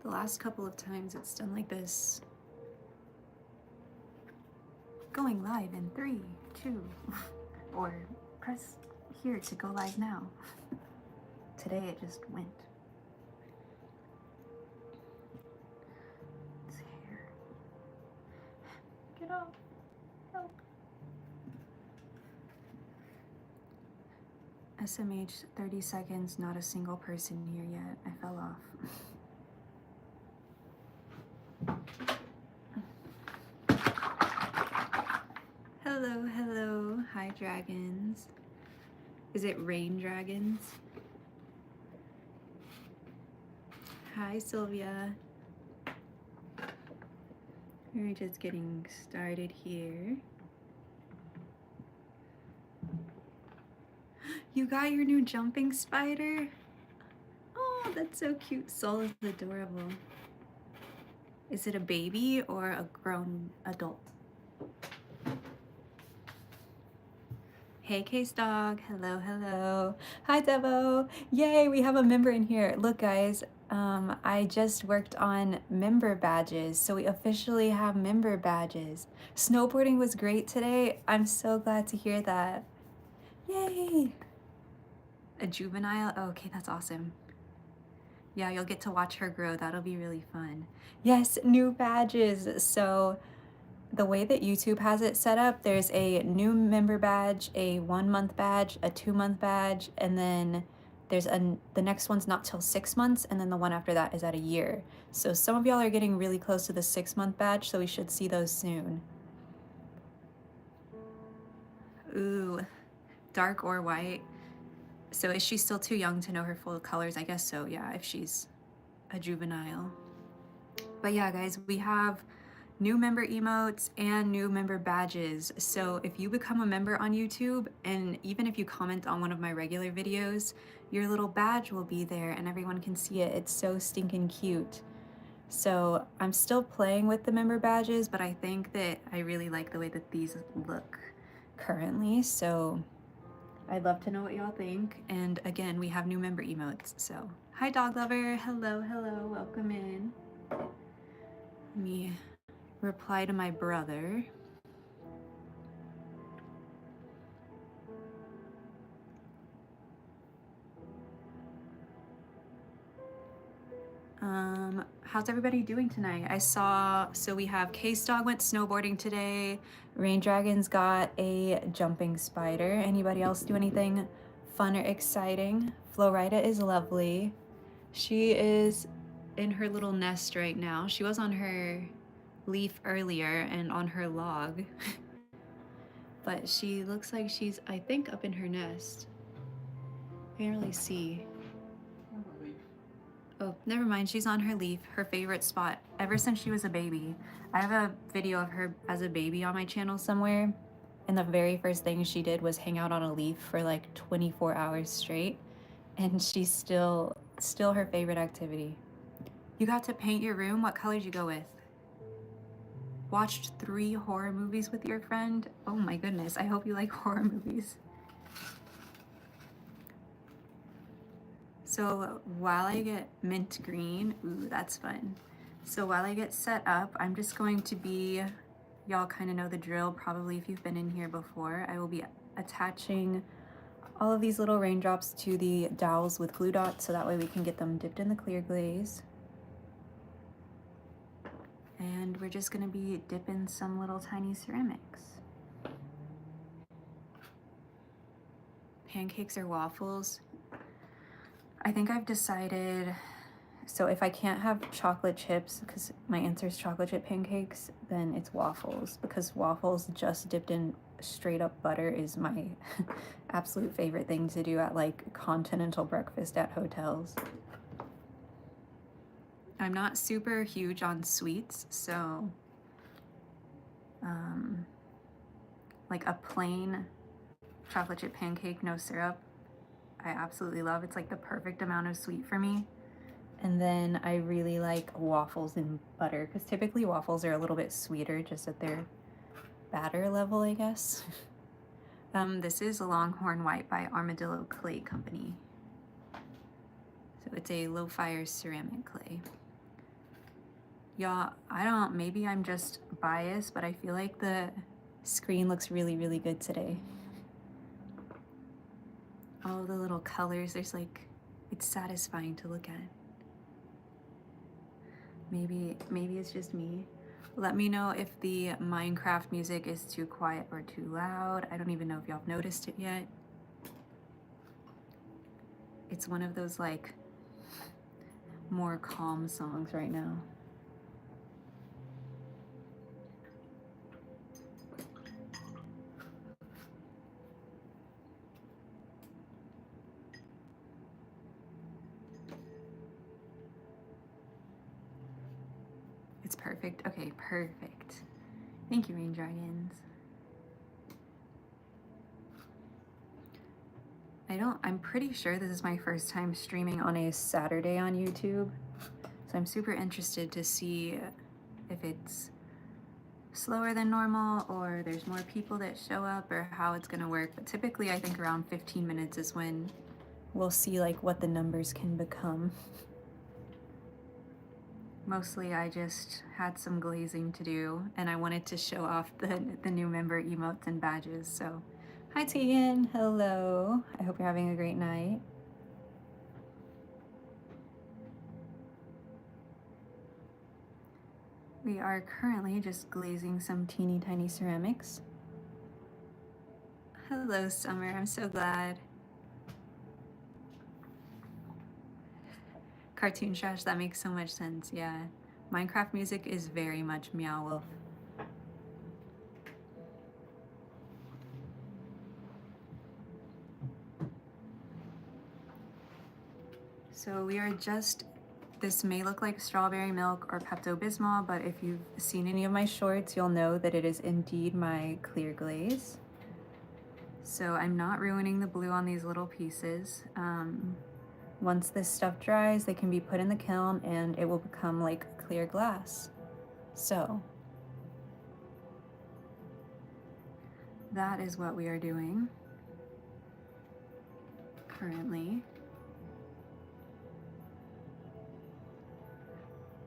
The last couple of times it's done like this. Going live in 3, 2, or press here to go live now. Today it just went. It's hair. Get off. Help. SMH 30 seconds, not a single person here yet. I fell off. Hello, hello. Hi, dragons. Is it rain dragons? Hi, Sylvia. We're just getting started here. You got your new jumping spider? Oh, that's so cute. Soul is adorable. Is it a baby or a grown adult? Hey, Case Dog. Hello, hello. Hi, Devo. Yay, we have a member in here. Look, guys, I just worked on member badges, so we officially have member badges. Snowboarding was great today. I'm so glad to hear that. Yay. A juvenile? Oh, okay, that's awesome. Yeah, you'll get to watch her grow. That'll be really fun. Yes, new badges. So the way that YouTube has it set up, there's a new member badge, a 1-month badge, a 2-month badge, and then there's the next one's not till 6 months, and then the one after that is at a year. So some of y'all are getting really close to the 6-month badge, so we should see those soon. Ooh, dark or white. So is she still too young to know her full colors? I guess so, yeah, if she's a juvenile. But yeah, guys, we have new member emotes and new member badges. So if you become a member on YouTube, and even if you comment on one of my regular videos, your little badge will be there and everyone can see it. It's so stinking cute. So I'm still playing with the member badges, but I think that I really like the way that these look currently. So I'd love to know what y'all think. And again, we have new member emotes. So hi, dog lover. Hello, hello. Welcome in. Let me reply to my brother. How's everybody doing tonight? I saw, so we have Case Dog went snowboarding today. Rain Dragons got a jumping spider. Anybody else do anything fun or exciting? Florida is lovely. She is in her little nest right now. She was on her leaf earlier and on her log. But she looks like she's, I think, up in her nest. I can't really see. Oh, never mind. She's on her leaf, her favorite spot ever since she was a baby. I have a video of her as a baby on my channel somewhere. And the very first thing she did was hang out on a leaf for like 24 hours straight. And she's still her favorite activity. You got to paint your room? What color did you go with? Watched 3 horror movies with your friend? Oh my goodness, I hope you like horror movies. So while I get mint green, ooh, that's fun. So while I get set up, I'm just going to be, y'all kind of know the drill probably if you've been in here before. I will be attaching all of these little raindrops to the dowels with glue dots so that way we can get them dipped in the clear glaze. And we're just gonna be dipping some little tiny ceramics. Pancakes or waffles? I think I've decided, so if I can't have chocolate chips, because my answer is chocolate chip pancakes, then it's waffles, because waffles just dipped in straight up butter is my absolute favorite thing to do at like continental breakfast at hotels. I'm not super huge on sweets, so like a plain chocolate chip pancake, no syrup, I absolutely love. It's like the perfect amount of sweet for me. And then I really like waffles in butter, because typically waffles are a little bit sweeter just at their batter level, I guess. This is a Longhorn White by Armadillo Clay Company. So it's a low fire ceramic clay. Y'all, I don't, maybe I'm just biased, but I feel like the screen looks really, really good today. All the little colors, there's like, it's satisfying to look at. Maybe it's just me. Let me know if the Minecraft music is too quiet or too loud. I don't even know if y'all have noticed it yet. It's one of those like more calm songs right now. It's perfect. Okay, perfect. Thank you, Rain Dragons. I'm pretty sure this is my first time streaming on a Saturday on YouTube. So I'm super interested to see if it's slower than normal or there's more people that show up or how it's gonna work. But typically I think around 15 minutes is when we'll see like what the numbers can become. Mostly I just had some glazing to do and I wanted to show off the new member emotes and badges. So hi Tegan, hello. I hope you're having a great night. We are currently just glazing some teeny tiny ceramics. Hello Summer, I'm so glad. Cartoon trash, that makes so much sense, yeah. Minecraft music is very much Meow Wolf. So we are just, this may look like strawberry milk or Pepto-Bismol, but if you've seen any of my shorts, you'll know that it is indeed my clear glaze. So I'm not ruining the blue on these little pieces. Once this stuff dries, they can be put in the kiln and it will become like clear glass. So that is what we are doing currently.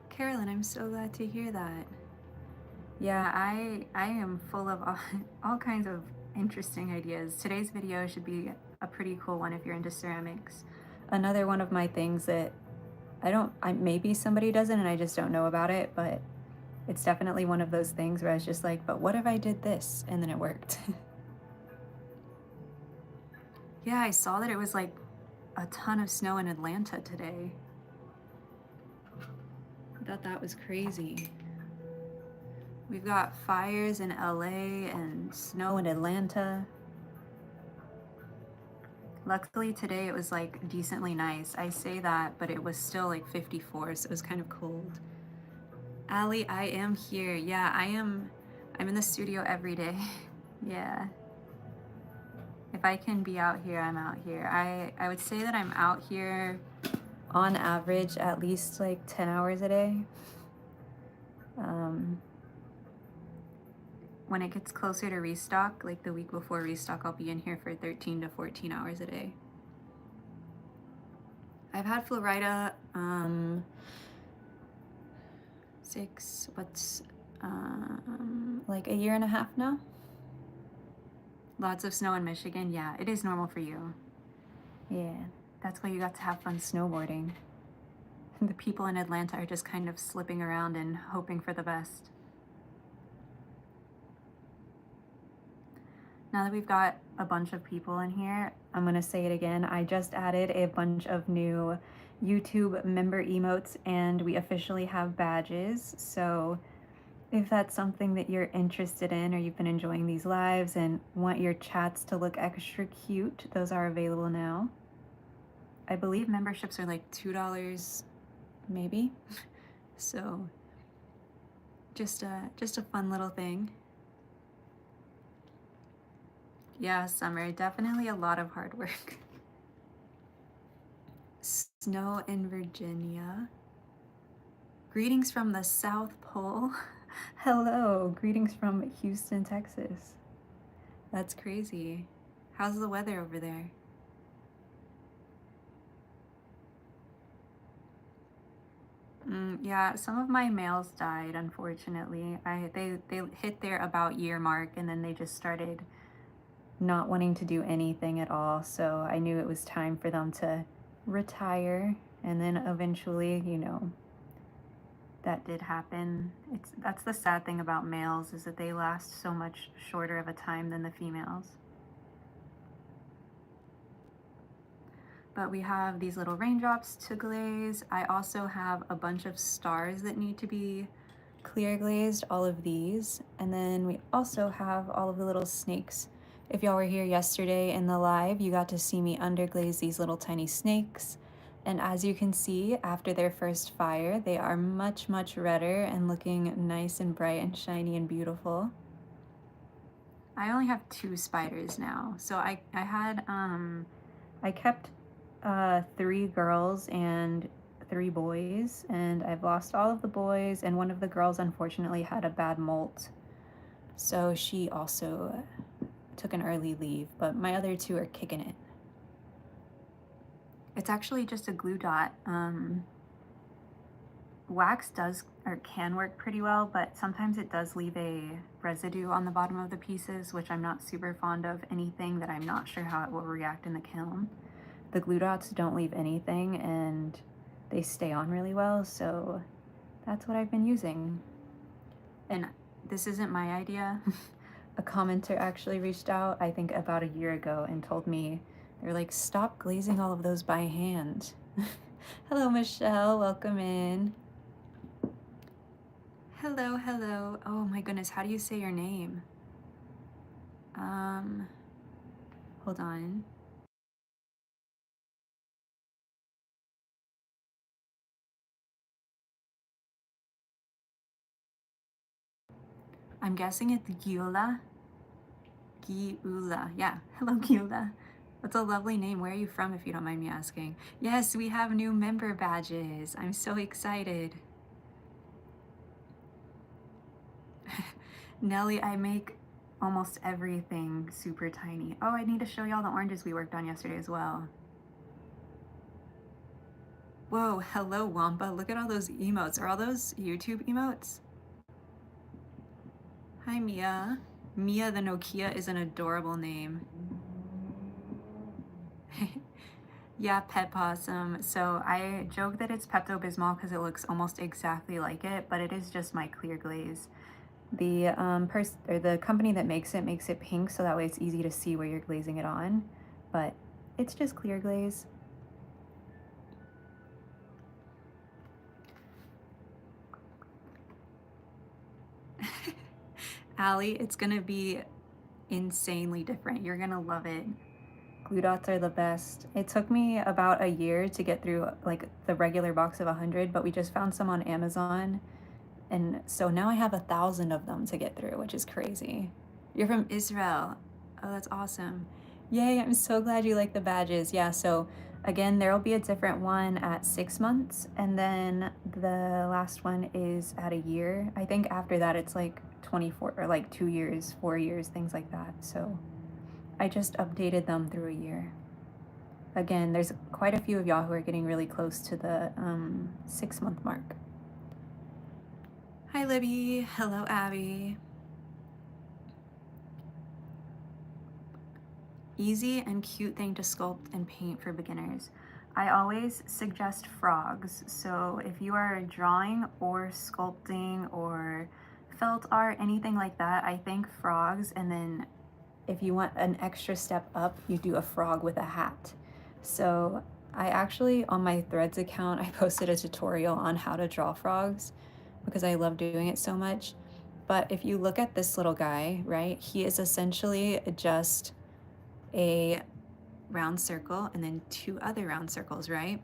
Carolyn, I'm so glad to hear that. Yeah, I am full of all kinds of interesting ideas. Today's video should be a pretty cool one if you're into ceramics. Another one of my things that maybe somebody does it and I just don't know about it, but it's definitely one of those things where I was just like, but what if I did this? And then it worked. Yeah, I saw that it was like a ton of snow in Atlanta today. I thought that was crazy. We've got fires in LA and snow in Atlanta. Luckily today it was like decently nice. I say that, but it was still like 54, so it was kind of cold. Allie, I am here. Yeah, I'm in the studio every day. Yeah. If I can be out here, I'm out here. I would say that I'm out here on average at least like 10 hours a day. When it gets closer to restock, like the week before restock, I'll be in here for 13 to 14 hours a day. I've had Florida like a year and a half now. Lots of snow in Michigan. Yeah, it is normal for you. Yeah, that's why you got to have fun snowboarding. The people in Atlanta are just kind of slipping around and hoping for the best. Now that we've got a bunch of people in here, I'm gonna say it again. I just added a bunch of new YouTube member emotes and we officially have badges. So if that's something that you're interested in or you've been enjoying these lives and want your chats to look extra cute, those are available now. I believe memberships are like $2 maybe. So just a fun little thing. Yeah, summer, definitely a lot of hard work. Snow in Virginia. Greetings from the South Pole. Hello, greetings from Houston, Texas. That's crazy. How's the weather over there? Yeah, some of my males died, unfortunately. They hit their about year mark and then they just started not wanting to do anything at all. So I knew it was time for them to retire. And then eventually, you know, that did happen. That's the sad thing about males, is that they last so much shorter of a time than the females. But we have these little raindrops to glaze. I also have a bunch of stars that need to be clear glazed, all of these. And then we also have all of the little snakes. If y'all were here yesterday in the live, you got to see me underglaze these little tiny snakes. And as you can see, after their first fire, they are much, much redder and looking nice and bright and shiny and beautiful. I only have 2 spiders now. So I kept 3 girls and 3 boys, and I've lost all of the boys, and one of the girls unfortunately had a bad molt. So she also took an early leave, but my other 2 are kicking it. It's actually just a glue dot. Wax does or can work pretty well, but sometimes it does leave a residue on the bottom of the pieces, which I'm not super fond of. Anything that I'm not sure how it will react in the kiln. The glue dots don't leave anything and they stay on really well, so that's what I've been using. And this isn't my idea. A commenter actually reached out, I think about a year ago, and told me, they're like, stop glazing all of those by hand. Hello, Michelle, welcome in. Hello, hello. Oh my goodness, how do you say your name? Hold on. I'm guessing it's Gyula. Gyula, yeah. Hello, Gyula. That's a lovely name. Where are you from, if you don't mind me asking? Yes, we have new member badges. I'm so excited. Nelly, I make almost everything super tiny. Oh, I need to show y'all the oranges we worked on yesterday as well. Whoa, hello, Wampa. Look at all those emotes. Are all those YouTube emotes? Hi, Mia. Mia the Nokia is an adorable name. Yeah, Pet Possum. So I joke that it's Pepto-Bismol because it looks almost exactly like it, but it is just my clear glaze. The the company that makes it pink, so that way it's easy to see where you're glazing it on, but it's just clear glaze. Allie, it's gonna be insanely different. You're gonna love it. Glue dots are the best. It took me about a year to get through like the regular box of 100, but we just found some on Amazon. And so now I have 1,000 of them to get through, which is crazy. You're from Israel. Oh, that's awesome. Yay, I'm so glad you like the badges. Yeah, so again, there will be a different one at 6 months, and then the last one is at a year. I think after that it's like 24 or like 2 years, 4 years, things like that. So I just updated them through a year. Again, there's quite a few of y'all who are getting really close to the 6-month mark. Hi, Libby. Hello, Abby. Easy and cute thing to sculpt and paint for beginners. I always suggest frogs. So if you are drawing or sculpting or felt art, anything like that, I think frogs. And then if you want an extra step up, you do a frog with a hat. So I actually, on my Threads account, I posted a tutorial on how to draw frogs because I love doing it so much. But if you look at this little guy, right, he is essentially just a round circle and then 2 other round circles, right?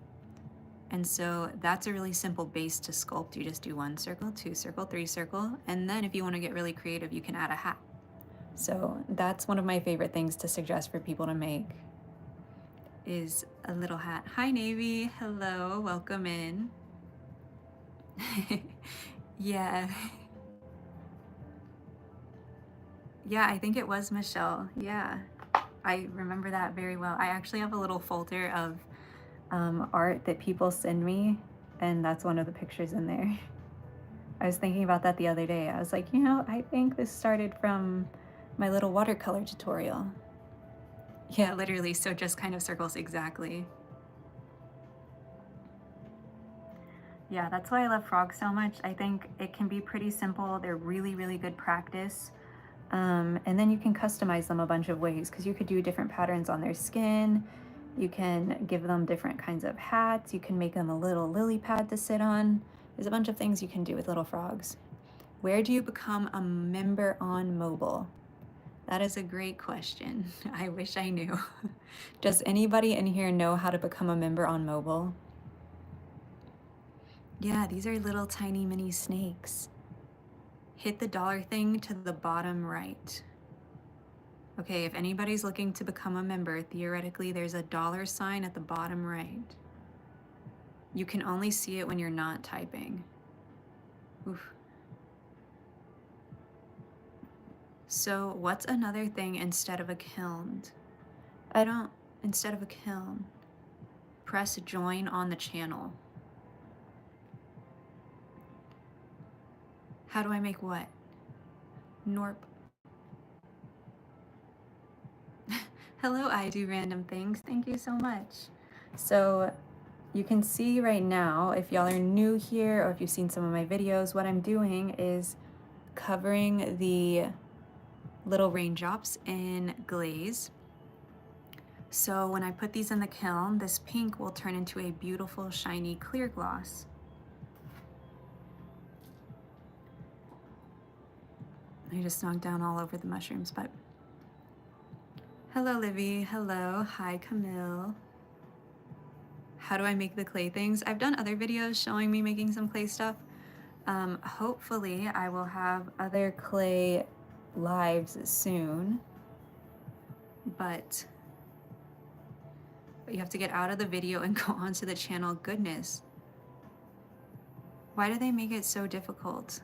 And so that's a really simple base to sculpt. You just do 1 circle, 2 circle, 3 circle, and then if you want to get really creative, you can add a hat. So that's one of my favorite things to suggest for people to make, is a little hat. Hi, Navy. Hello, welcome in. Yeah. Yeah, I think it was Michelle. Yeah, I remember that very well. I actually have a little folder of art that people send me and that's one of the pictures in there. I was thinking about that the other day. I was like, you know, I think this started from my little watercolor tutorial. Yeah, literally, so just kind of circles exactly. Yeah, that's why I love frogs so much. I think it can be pretty simple. They're really, really good practice. And then you can customize them a bunch of ways because you could do different patterns on their skin. You can give them different kinds of hats. You can make them a little lily pad to sit on. There's a bunch of things you can do with little frogs. Where do you become a member on mobile? That is a great question. I wish I knew. Does anybody in here know how to become a member on mobile? Yeah, these are little tiny mini snakes. Hit the dollar thing to the bottom right. Okay, if anybody's looking to become a member, theoretically there's a dollar sign at the bottom right. You can only see it when you're not typing. Oof. So what's another thing instead of a kiln? Instead of a kiln, press join on the channel. How do I make what? Norp. Hello, I do random things. Thank you so much. So you can see right now, if y'all are new here or if you've seen some of my videos, what I'm doing is covering the little raindrops in glaze. So when I put these in the kiln, this pink will turn into a beautiful, shiny, clear gloss. I just knocked down all over the mushrooms, but hello, Livy. Hello. Hi, Camille. How do I make the clay things? I've done other videos showing me making some clay stuff. Hopefully I will have other clay lives soon, but you have to get out of the video and go onto the channel. Goodness. Why do they make it so difficult?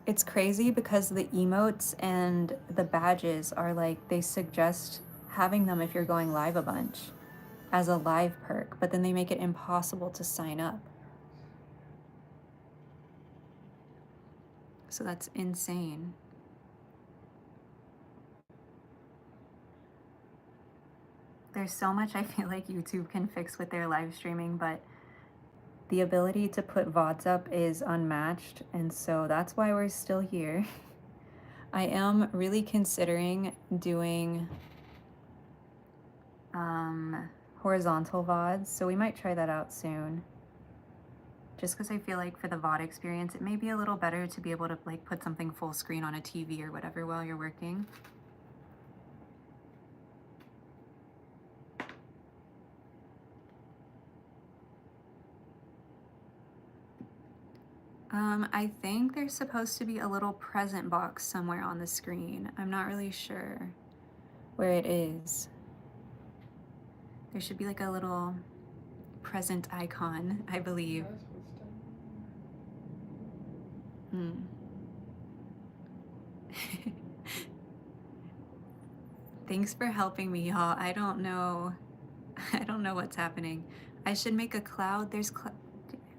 It's crazy because the emotes and the badges are like, they suggest having them if you're going live a bunch as a live perk, but then they make it impossible to sign up. So that's insane. There's so much I feel like YouTube can fix with their live streaming, but the ability to put VODs up is unmatched, and so that's why we're still here. I am really considering doing horizontal VODs, so we might try that out soon. Just because I feel like for the VOD experience, it may be a little better to be able to like put something full screen on a TV or whatever while you're working. I think there's supposed to be a little present box somewhere on the screen. I'm not really sure where it is. There should be like a little present icon, I believe. Thanks for helping me, y'all. I don't know what's happening. I should make a cloud. There's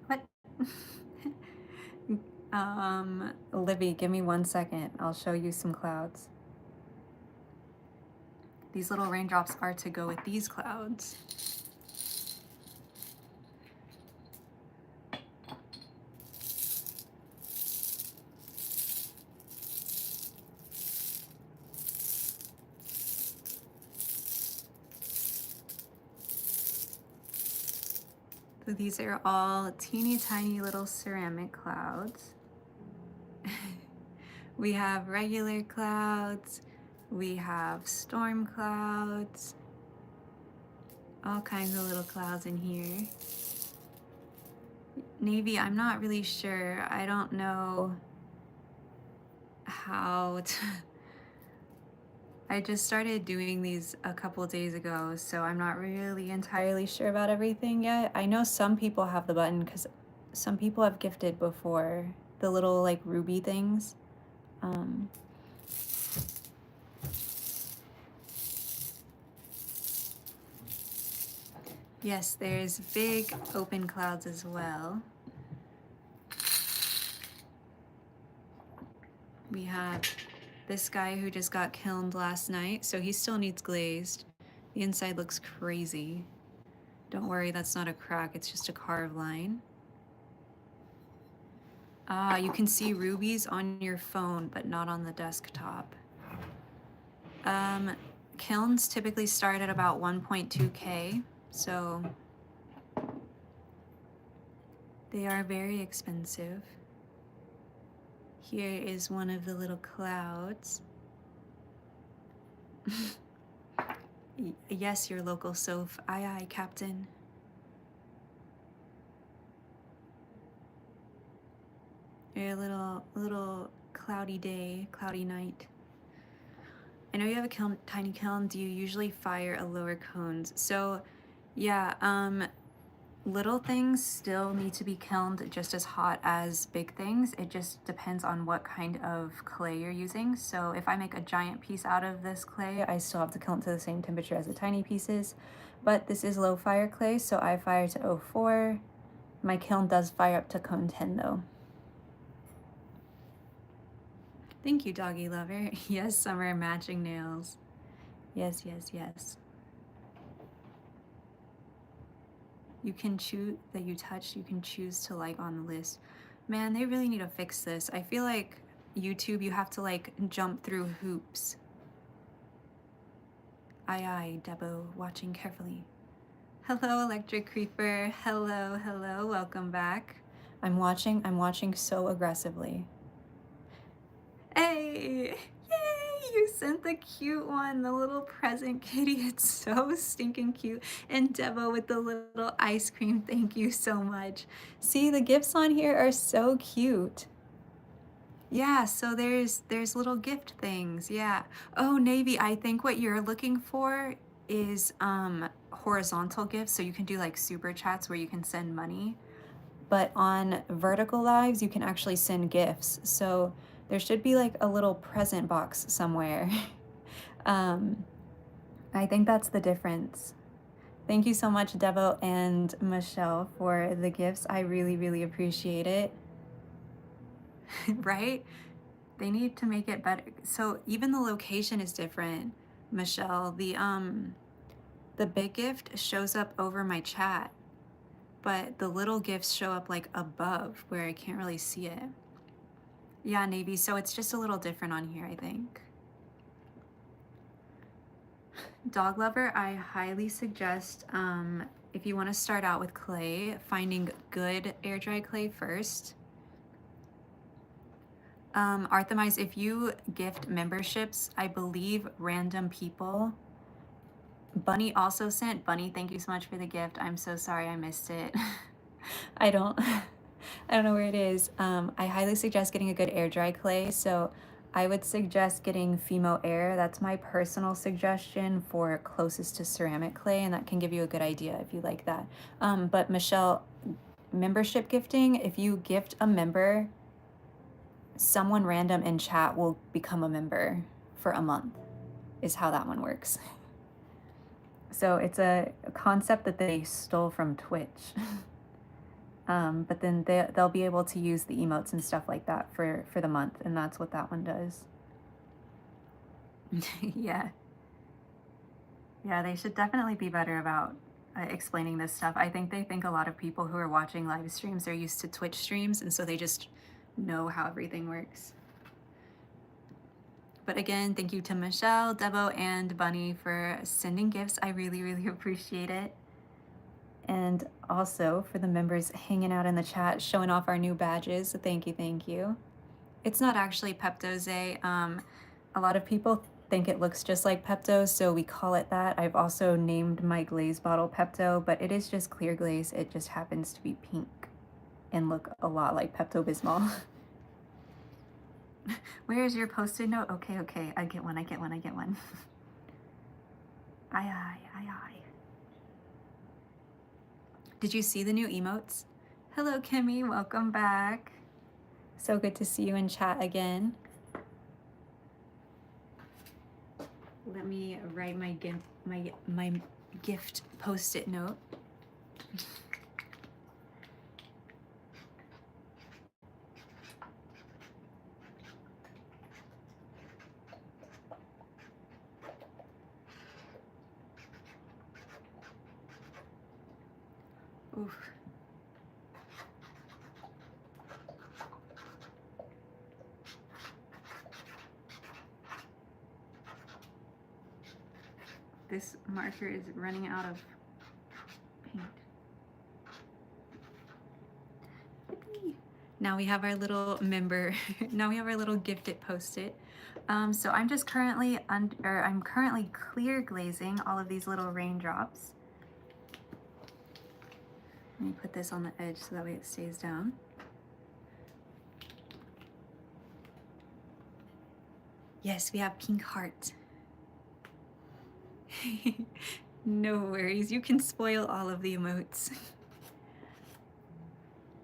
what? Livy, give me 1 second. I'll show you some clouds. These little raindrops are to go with these clouds. So these are all teeny tiny little ceramic clouds. We have regular clouds, we have storm clouds, all kinds of little clouds in here. Navy, I'm not really sure. I don't know how to... I just started doing these a couple days ago, so I'm not really entirely sure about everything yet. I know some people have the button because some people have gifted before, the little like ruby things. Yes, there's big open clouds as well. We have this guy who just got kilned last night, so he still needs glazed. The inside looks crazy. Don't worry, that's not a crack, it's just a carved line. Ah, you can see rubies on your phone, but not on the desktop. Kilns typically start at about 1.2K, so they are very expensive. Here is one of the little clouds. Yes, your local soph. Aye, aye, Captain. A little cloudy day, cloudy night. I know you have a tiny kiln. Do you usually fire a lower cones? So, yeah, little things still need to be kilned just as hot as big things. It just depends on what kind of clay you're using. So if I make a giant piece out of this clay, I still have to kiln to the same temperature as the tiny pieces. But this is low fire clay, so I fire to 04. My kiln does fire up to cone 10 though. Thank you, doggy lover. Yes, summer matching nails. Yes, yes, yes. You can choose that you touched, you can choose to like on the list. Man, they really need to fix this. I feel like YouTube, you have to like jump through hoops. Aye, aye, Debo, watching carefully. Hello, Electric Creeper. Hello, hello, welcome back. I'm watching so aggressively. Hey, yay, you sent the cute one, the little present kitty. It's so stinking cute. And Debo with the little ice cream, thank you so much. See, the gifts on here are so cute. Yeah, so there's little gift things, yeah. Oh, Navy, I think what you're looking for is horizontal gifts, so you can do like super chats where you can send money. But on vertical lives, you can actually send gifts. So there should be like a little present box somewhere. I think that's the difference. Thank you so much, Devo and Michelle, for the gifts. I really, really appreciate it. Right? They need to make it better. So even the location is different, Michelle. The big gift shows up over my chat, but the little gifts show up like above where I can't really see it. Yeah, Navy, so it's just a little different on here, I think. Dog lover, I highly suggest if you want to start out with clay, finding good air dry clay first. Arthemize, if you gift memberships, I believe random people. Bunny also sent. Bunny, thank you so much for the gift. I'm so sorry I missed it. I don't know where it is. I highly suggest getting a good air dry clay. So I would suggest getting Fimo Air. That's my personal suggestion for closest to ceramic clay, and that can give you a good idea if you like that. But Michelle, membership gifting, if you gift a member, someone random in chat will become a member for a month, is how that one works. So it's a concept that they stole from Twitch. But then they'll be able to use the emotes and stuff like that for the month, and that's what that one does. Yeah. Yeah, they should definitely be better about explaining this stuff. I think they think a lot of people who are watching live streams are used to Twitch streams, and so they just know how everything works. But again, thank you to Michelle, Debo, and Bunny for sending gifts. I really, really appreciate it. And also for the members hanging out in the chat, showing off our new badges. So thank you, thank you. It's not actually Pepto-Zay. A lot of people think it looks just like Pepto, so we call it that. I've also named my glaze bottle Pepto, but it is just clear glaze. It just happens to be pink and look a lot like Pepto-Bismol. Where is your Post-it note? Okay, okay, I get one. Aye, aye, aye, aye. Did you see the new emotes? Hello, Kimmy, welcome back. So good to see you in chat again. Let me write my gift Post-it note. Oof. This marker is running out of paint. Now we have our little member. Now we have our little gifted post-it. So I'm just currently I'm currently clear glazing all of these little raindrops. Let me put this on the edge so that way it stays down. Yes, we have pink heart. No worries, you can spoil all of the emotes.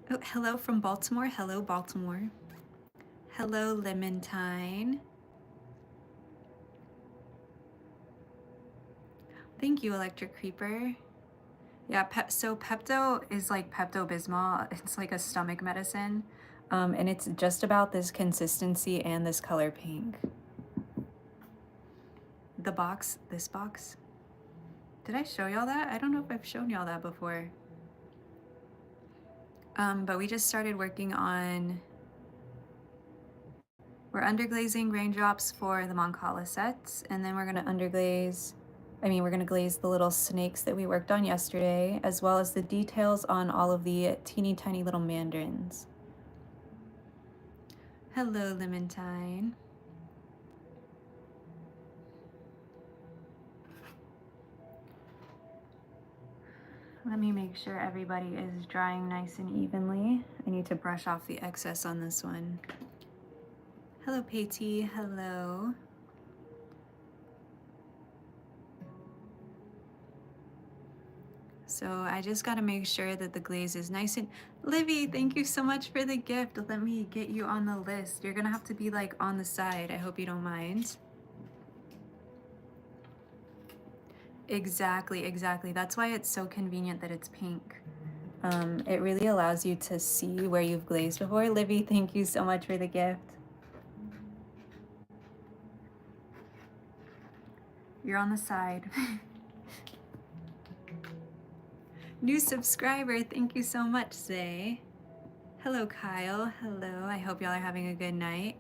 Oh, hello from Baltimore. Hello, Baltimore. Hello, Lemontine. Thank you, Electric Creeper. Yeah, so Pepto is like Pepto-Bismol. It's like a stomach medicine. And it's just about this consistency and this color pink. The box, this box. Did I show y'all that? I don't know if I've shown y'all that before. But we just started working on, we're underglazing raindrops for the Mancala sets, and then we're gonna underglaze, we're gonna glaze the little snakes that we worked on yesterday, as well as the details on all of the teeny tiny little mandarins. Hello, Lemontine. Let me make sure everybody is drying nice and evenly. I need to brush off the excess on this one. Hello, Patty. Hello. So I just got to make sure that the glaze is nice and... Livy, thank you so much for the gift. Let me get you on the list. You're going to have to be like on the side. I hope you don't mind. Exactly, exactly. That's why it's so convenient that it's pink. It really allows you to see where you've glazed before. Livy, thank you so much for the gift. You're on the side. New subscriber, thank you so much, Zay. Hello, Kyle. Hello, I hope y'all are having a good night.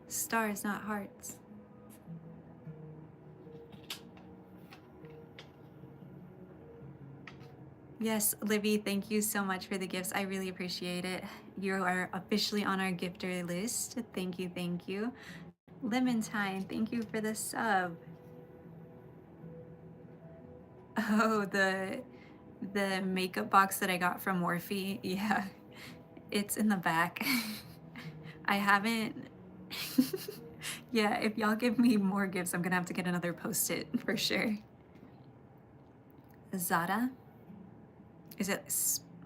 Stars, not hearts. Yes, Livy, thank you so much for the gifts. I really appreciate it. You are officially on our gifter list. Thank you, thank you. Lemontine, thank you for the sub. Oh, the makeup box that I got from Morphe. Yeah, it's in the back. I haven't... Yeah, if y'all give me more gifts, I'm gonna have to get another post-it for sure. Zara? Is it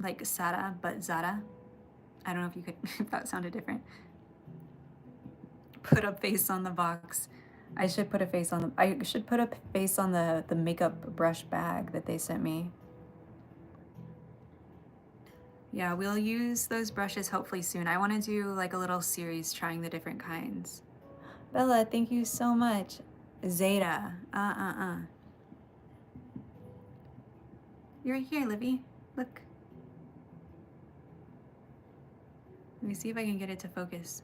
like Sara, but Zara? I don't know if you could, if that sounded different. Put a face on the box. I should put a face on the makeup brush bag that they sent me. Yeah, we'll use those brushes hopefully soon. I want to do like a little series trying the different kinds. Bella, thank you so much. Zeta, You're right here, Livy. Look. Let me see if I can get it to focus.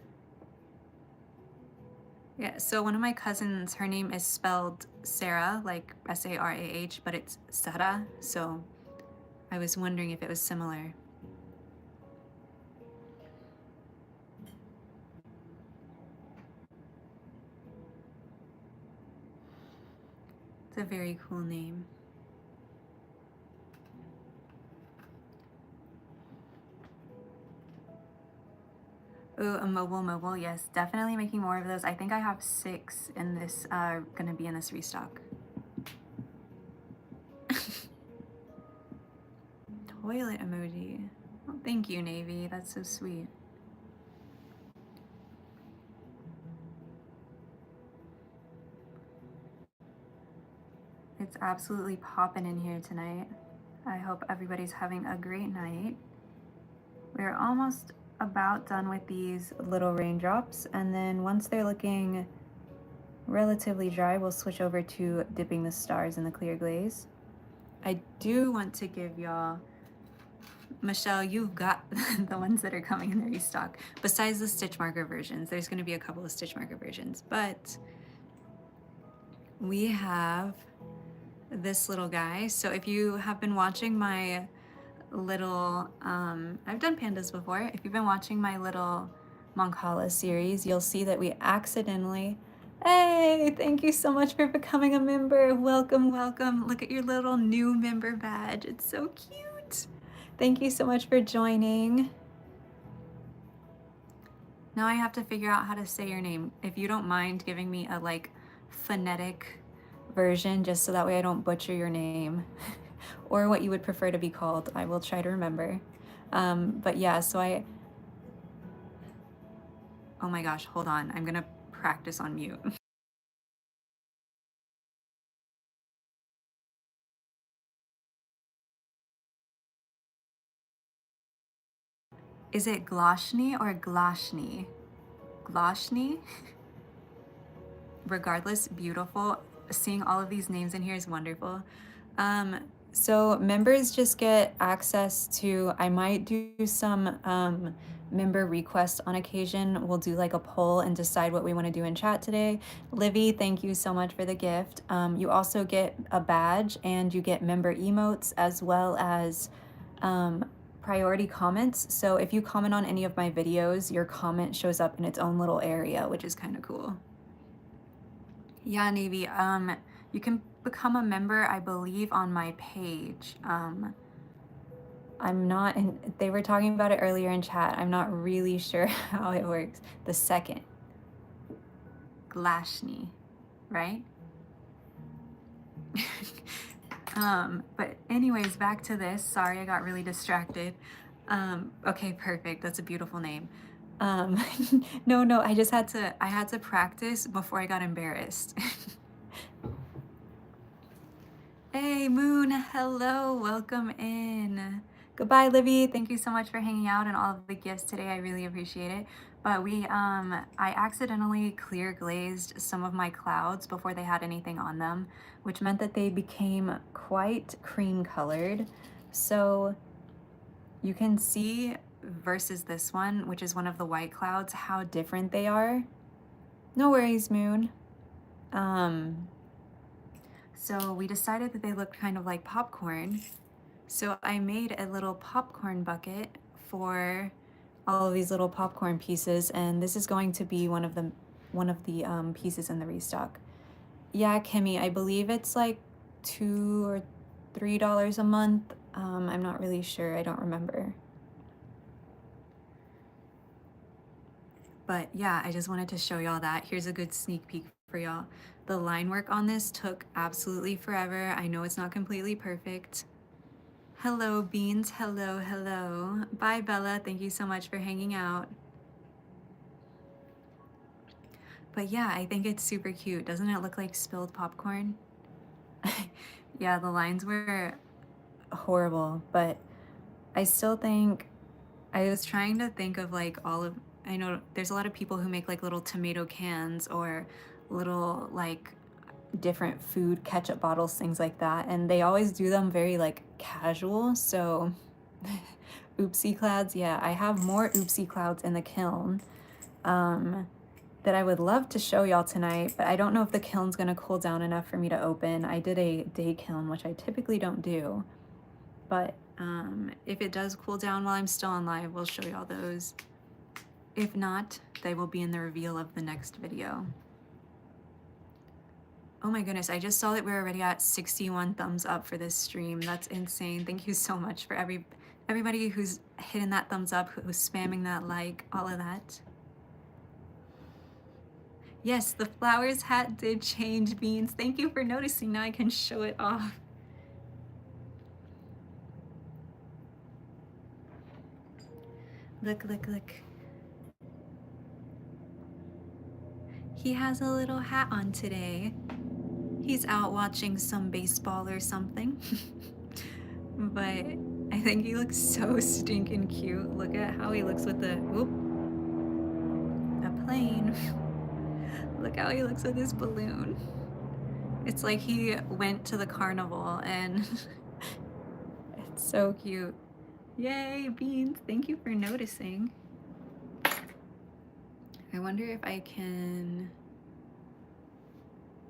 Yeah, so one of my cousins, her name is spelled Sarah, like S-A-R-A-H, but it's Sara, so I was wondering if it was similar. It's a very cool name. Oh, a mobile, yes, definitely making more of those. I think I have 6 in this, gonna be in this restock. Toilet emoji. Oh, thank you, Navy, that's so sweet. It's absolutely popping in here tonight. I hope everybody's having a great night. We're almost about done with these little raindrops, and then once they're looking relatively dry, we'll switch over to dipping the stars in the clear glaze. I do want to give y'all, Michelle, you've got the ones that are coming in the restock. Besides the stitch marker versions, there's going to be a couple of stitch marker versions, but we have this little guy. So if you have been watching my little, I've done pandas before. If you've been watching my little Mancala series, you'll see that we accidentally, hey, thank you so much for becoming a member. Welcome, welcome. Look at your little new member badge. It's so cute. Thank you so much for joining. Now I have to figure out how to say your name. If you don't mind giving me a like phonetic version, just so that way I don't butcher your name or what you would prefer to be called, I will try to remember. But yeah, so oh my gosh, hold on. I'm gonna practice on mute. Is it Gloshny or Gloshny? Gloshny? Regardless, beautiful. Seeing all of these names in here is wonderful. So members just get access to, I might do some member requests on occasion. We'll do like a poll and decide what we want to do in chat today. Livy, thank you so much for the gift. You also get a badge and you get member emotes as well as priority comments. So if you comment on any of my videos, your comment shows up in its own little area, which is kind of cool. Yeah, Navy, you can become a member, I believe, on my page. I'm not, they were talking about it earlier in chat. I'm not really sure how it works. The second. Glashny, right? But anyways, back to this. Sorry, I got really distracted. Okay, perfect. That's a beautiful name. No, I had to practice before I got embarrassed. Hey, Moon, hello, welcome in. Goodbye, Livy. Thank you so much for hanging out and all of the gifts today. I really appreciate it. But I accidentally clear glazed some of my clouds before they had anything on them, which meant that they became quite cream colored. So you can see versus this one, which is one of the white clouds, how different they are. No worries, Moon. So we decided that they looked kind of like popcorn. So I made a little popcorn bucket for all of these little popcorn pieces, and this is going to be one of the pieces in the restock. Yeah, Kimmy, I believe it's like $2 or $3 a month. I'm not really sure. I don't remember. But yeah, I just wanted to show y'all that. Here's a good sneak peek for y'all. The line work on this took absolutely forever. I know it's not completely perfect. Hello, Beans. Hello, hello. Bye, Bella. Thank you so much for hanging out. But yeah, I think it's super cute. Doesn't it look like spilled popcorn? Yeah, the lines were horrible, but I still think, I was trying to think of like I know there's a lot of people who make like little tomato cans or little like different food ketchup bottles, things like that, and they always do them very like casual. So oopsie clouds, yeah, I have more oopsie clouds in the kiln that I would love to show y'all tonight, but I don't know if the kiln's gonna cool down enough for me to open. I did a day kiln, which I typically don't do, but if it does cool down while I'm still on live, we'll show y'all those. If not, they will be in the reveal of the next video. Oh my goodness, I just saw that we're already at 61 thumbs up for this stream. That's insane. Thank you so much for everybody who's hitting that thumbs up, who's spamming that like, all of that. Yes, the flowers hat did change, Beans. Thank you for noticing. Now I can show it off. Look, look, look. He has a little hat on today. He's out watching some baseball or something. but I think he looks so stinking cute. Look at how he looks with the, whoop, a plane. Look how he looks with his balloon. It's like he went to the carnival and it's so cute. Yay, Beans, thank you for noticing. I wonder if I can,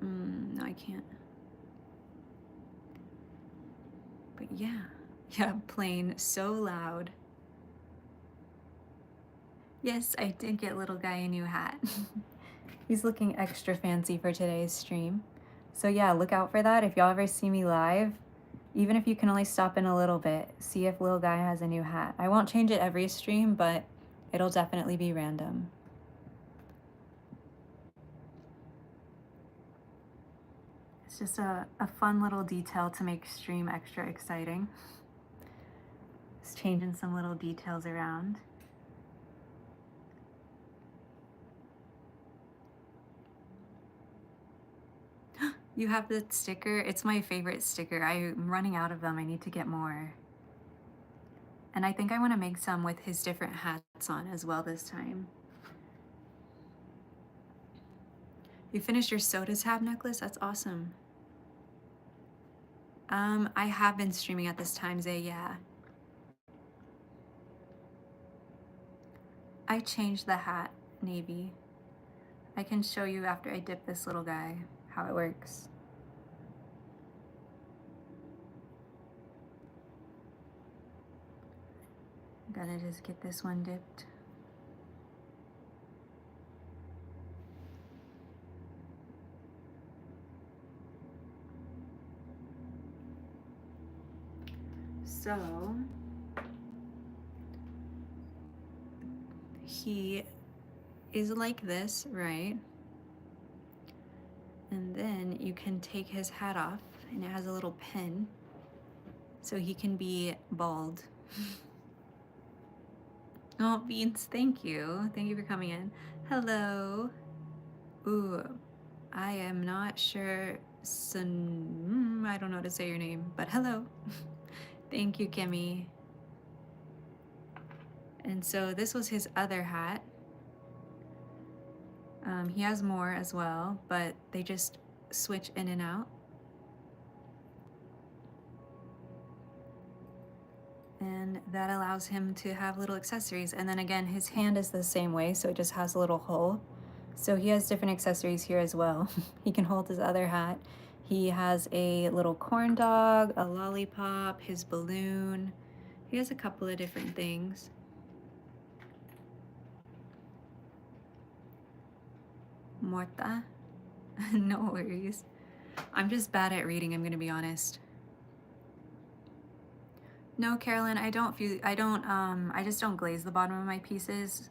no, I can't. But yeah, plain, so loud. Yes, I did get little guy a new hat. He's looking extra fancy for today's stream. So yeah, look out for that. If y'all ever see me live, even if you can only stop in a little bit, see if little guy has a new hat. I won't change it every stream, but it'll definitely be random. It's just a fun little detail to make stream extra exciting. Just changing some little details around. You have the sticker? It's my favorite sticker. I'm running out of them. I need to get more. And I think I want to make some with his different hats on as well this time. You finished your soda tab necklace? That's awesome. I have been streaming at this time, Zay, yeah. I changed the hat, navy. I can show you after I dip this little guy how it works. Gotta just get this one dipped. So he is like this, right? And then you can take his hat off and it has a little pin so he can be bald. Oh, Beans, thank you. Thank you for coming in. Hello. Ooh, I am not sure. I don't know how to say your name, but hello. Thank you, Kimmy. And so this was his other hat. He has more as well, but they just switch in and out. And that allows him to have little accessories. And then again, his hand is the same way, so it just has a little hole. So he has different accessories here as well. He can hold his other hat. He has a little corn dog, a lollipop, his balloon. He has a couple of different things. Morta? No worries. I'm just bad at reading, I'm gonna be honest. No, Carolyn, I just don't glaze the bottom of my pieces.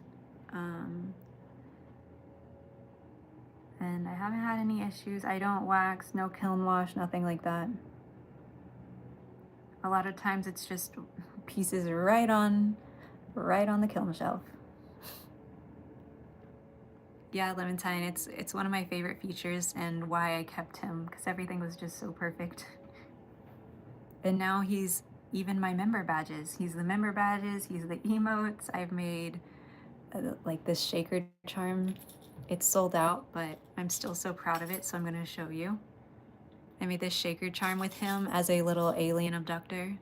And I haven't had any issues. I don't wax, no kiln wash, nothing like that. A lot of times it's just pieces right on the kiln shelf. Yeah, Clementine, it's one of my favorite features and why I kept him, because everything was just so perfect. And now he's even my member badges. He's the member badges, he's the emotes. I've made like this shaker charm. It's sold out, but I'm still so proud of it, so I'm gonna show you. I made this shaker charm with him as a little alien abductor.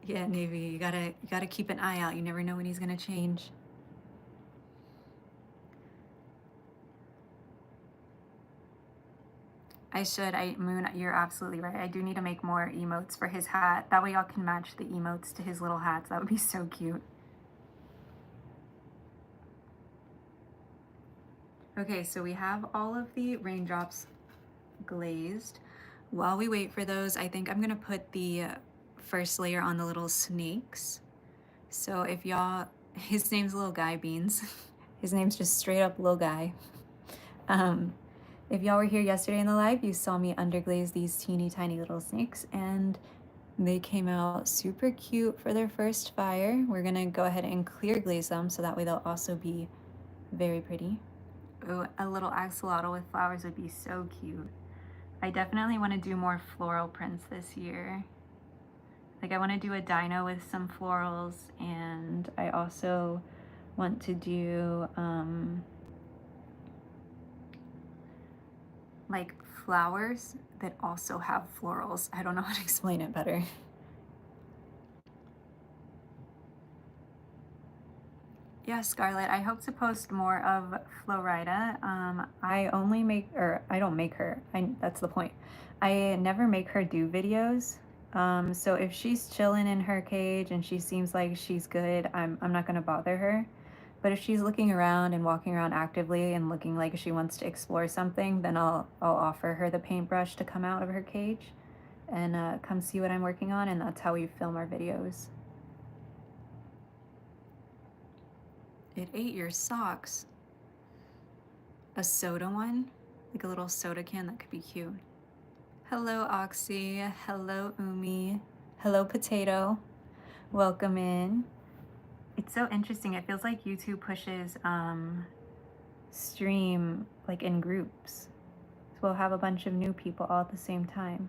Yeah, Navy, you gotta keep an eye out. You never know when he's gonna change. Moon, you're absolutely right. I do need to make more emotes for his hat. That way y'all can match the emotes to his little hats. That would be so cute. Okay, so we have all of the raindrops glazed. While we wait for those, I think I'm gonna put the first layer on the little snakes. So if y'all, his name's Little Guy Beans. His name's just straight up Little Guy. If y'all were here yesterday in the live, you saw me underglaze these teeny tiny little snakes and they came out super cute for their first fire. We're gonna go ahead and clear glaze them so that way they'll also be very pretty. Ooh, a little axolotl with flowers would be so cute. I definitely want to do more floral prints this year. Like I want to do a dino with some florals, and I also want to do like flowers that also have florals. I don't know how to explain it better. Yeah, Scarlett, I hope to post more of Florida. I only make, or I don't make her, that's the point. I never make her do videos. So if she's chilling in her cage and she seems like she's good, I'm not gonna bother her. But if she's looking around and walking around actively and looking like she wants to explore something, then I'll offer her the paintbrush to come out of her cage and come see what I'm working on, and that's how we film our videos. It ate your socks. A soda one? Like a little soda can, that could be cute. Hello, Oxy. Hello, Umi. Hello, Potato. Welcome in. It's so interesting. It feels like YouTube pushes stream like in groups. So we'll have a bunch of new people all at the same time.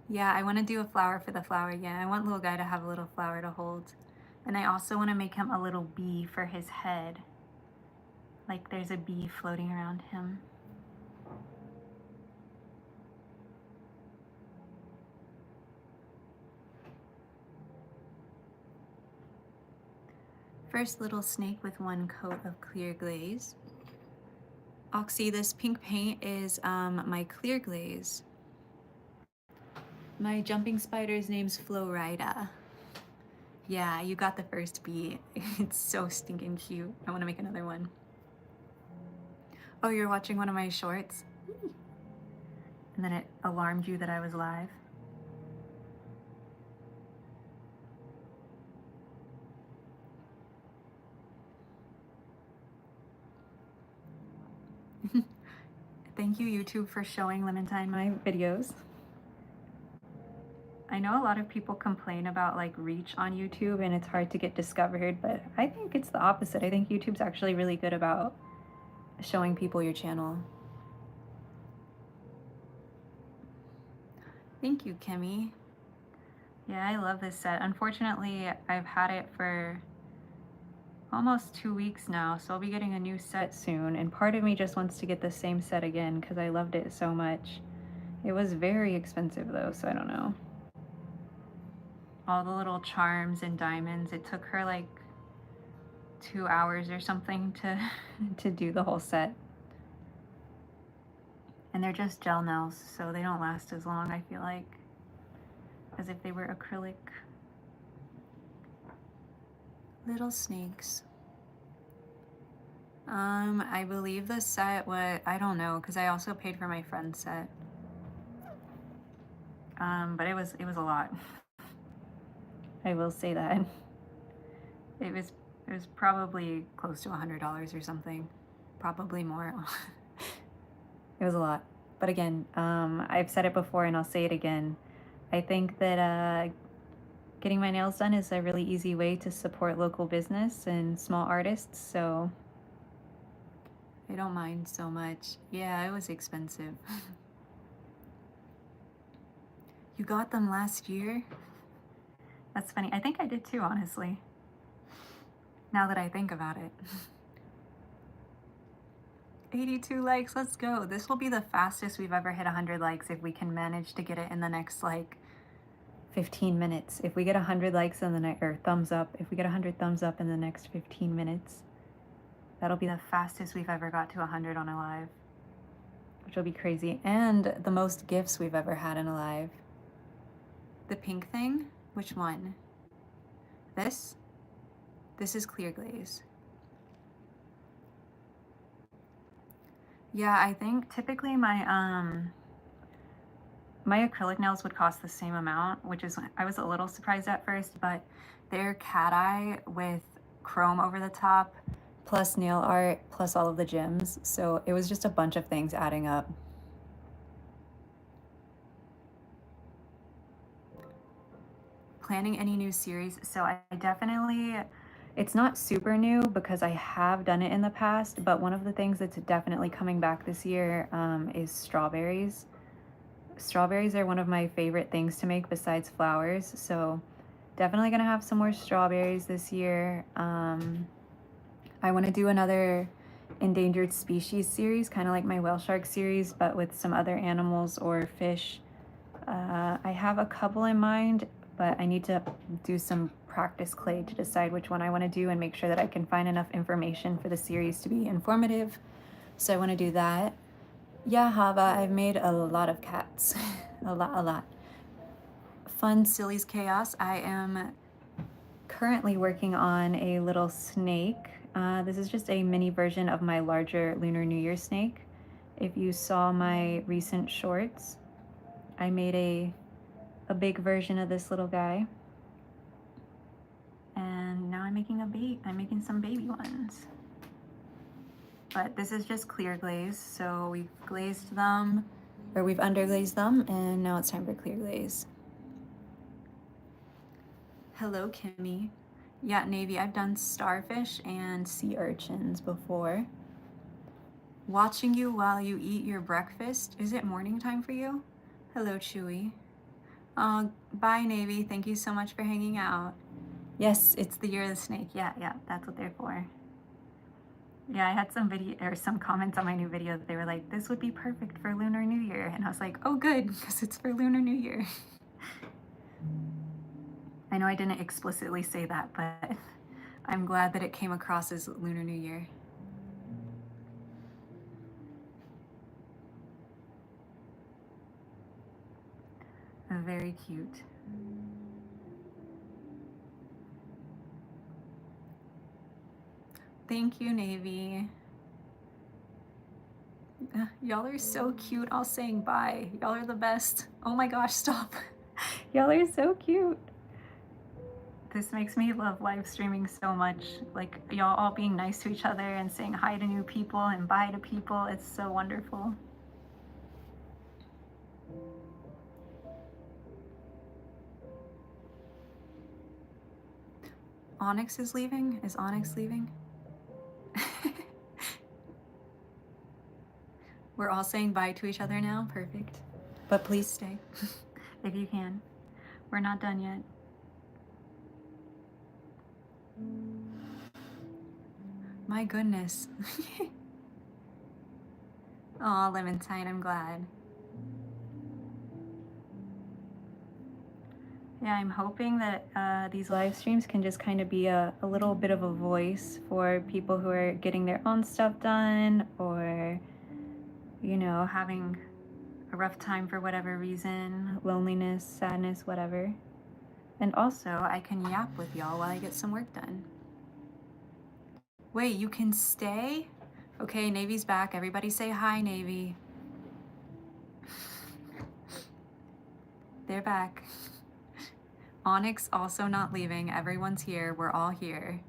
Yeah, I want to do a flower for the flower. Yeah, I want little guy to have a little flower to hold. And I also want to make him a little bee for his head. Like there's a bee floating around him. First little snake with one coat of clear glaze. Oxy, this pink paint is my clear glaze. My jumping spider's name's Florida. Yeah, you got the first bee. It's so stinking cute. I want to make another one. Oh, you're watching one of my shorts? And then it alarmed you that I was live? Thank you, YouTube, for showing Clementine my videos. I know a lot of people complain about like reach on YouTube and it's hard to get discovered, but I think it's the opposite. I think YouTube's actually really good about showing people your channel. Thank you, Kimmy. Yeah, I love this set. Unfortunately, I've had it for almost 2 weeks now, so I'll be getting a new set soon, and part of me just wants to get the same set again because I loved it so much. It was very expensive though, so I don't know. All the little charms and diamonds, it took her like 2 hours or something to do the whole set. And they're just gel nails, so they don't last as long, I feel like, as if they were acrylic. Little snakes. I believe the set was, I don't know, because I also paid for my friend's set. But it was a lot. I will say that. It was probably close to $100 or something. Probably more. It was a lot. But again, I've said it before and I'll say it again. I think that getting my nails done is a really easy way to support local business and small artists, so I don't mind so much. Yeah, it was expensive. You got them last year? That's funny. I think I did too, honestly. Now that I think about it. 82 likes, let's go. This will be the fastest we've ever hit 100 likes if we can manage to get it in the next like 15 minutes. If we get 100 likes in the next, or thumbs up, if we get 100 thumbs up in the next 15 minutes, that'll be the fastest we've ever got to 100 on a live, which will be crazy. And the most gifts we've ever had in a live. The pink thing? Which one? This? This is clear glaze. Yeah, I think typically my my acrylic nails would cost the same amount, which is, I was a little surprised at first, but they're cat eye with chrome over the top, plus nail art, plus all of the gems. So it was just a bunch of things adding up. planning any new series? So I definitely, it's not super new because I have done it in the past, but one of the things that's definitely coming back this year is strawberries. Strawberries are one of my favorite things to make besides flowers, so definitely gonna have some more strawberries this year. I want to do another endangered species series, kind of like my whale shark series, but with some other animals or fish. I have a couple in mind, but I need to do some practice clay to decide which one I want to do and make sure that I can find enough information for the series to be informative. So I want to do that. Yeah, Hava, I've made a lot of cats. a lot. Fun Silly's Chaos. I am currently working on a little snake. This is just a mini version of my larger Lunar New Year snake. If you saw my recent shorts, I made a big version of this little guy. And now I'm making some baby ones. But this is just clear glaze, so we've glazed them, or we've underglazed them, and now it's time for clear glaze. Hello, Kimmy. Yeah, Navy, I've done starfish and sea urchins before. Watching you while you eat your breakfast. Is it morning time for you? Hello, Chewy. Bye, Navy. Thank you so much for hanging out. Yes, it's the year of the snake. Yeah, that's what they're for. Yeah, I had some comments on my new video that they were like, this would be perfect for Lunar New Year. And I was like, oh good, because it's for Lunar New Year. I know I didn't explicitly say that, but I'm glad that it came across as Lunar New Year. Very cute. Thank you, Navy. Y'all are so cute. All saying bye. Y'all are the best. Oh my gosh, stop. Y'all are so cute. This makes me love live streaming so much. Like, y'all all being nice to each other and saying hi to new people and bye to people. It's so wonderful. Onyx is leaving? Is Onyx leaving? We're all saying bye to each other now? Perfect. But please stay, if you can. We're not done yet. My goodness. Aw, Lemontine, I'm glad. Yeah, I'm hoping that these live streams can just kind of be a little bit of a voice for people who are getting their own stuff done, or, you know, having a rough time for whatever reason, loneliness, sadness, whatever. And also, I can yap with y'all while I get some work done. Wait, you can stay? Okay, Navy's back. Everybody say hi, Navy. They're back. Onyx also not leaving. Everyone's here. We're all here.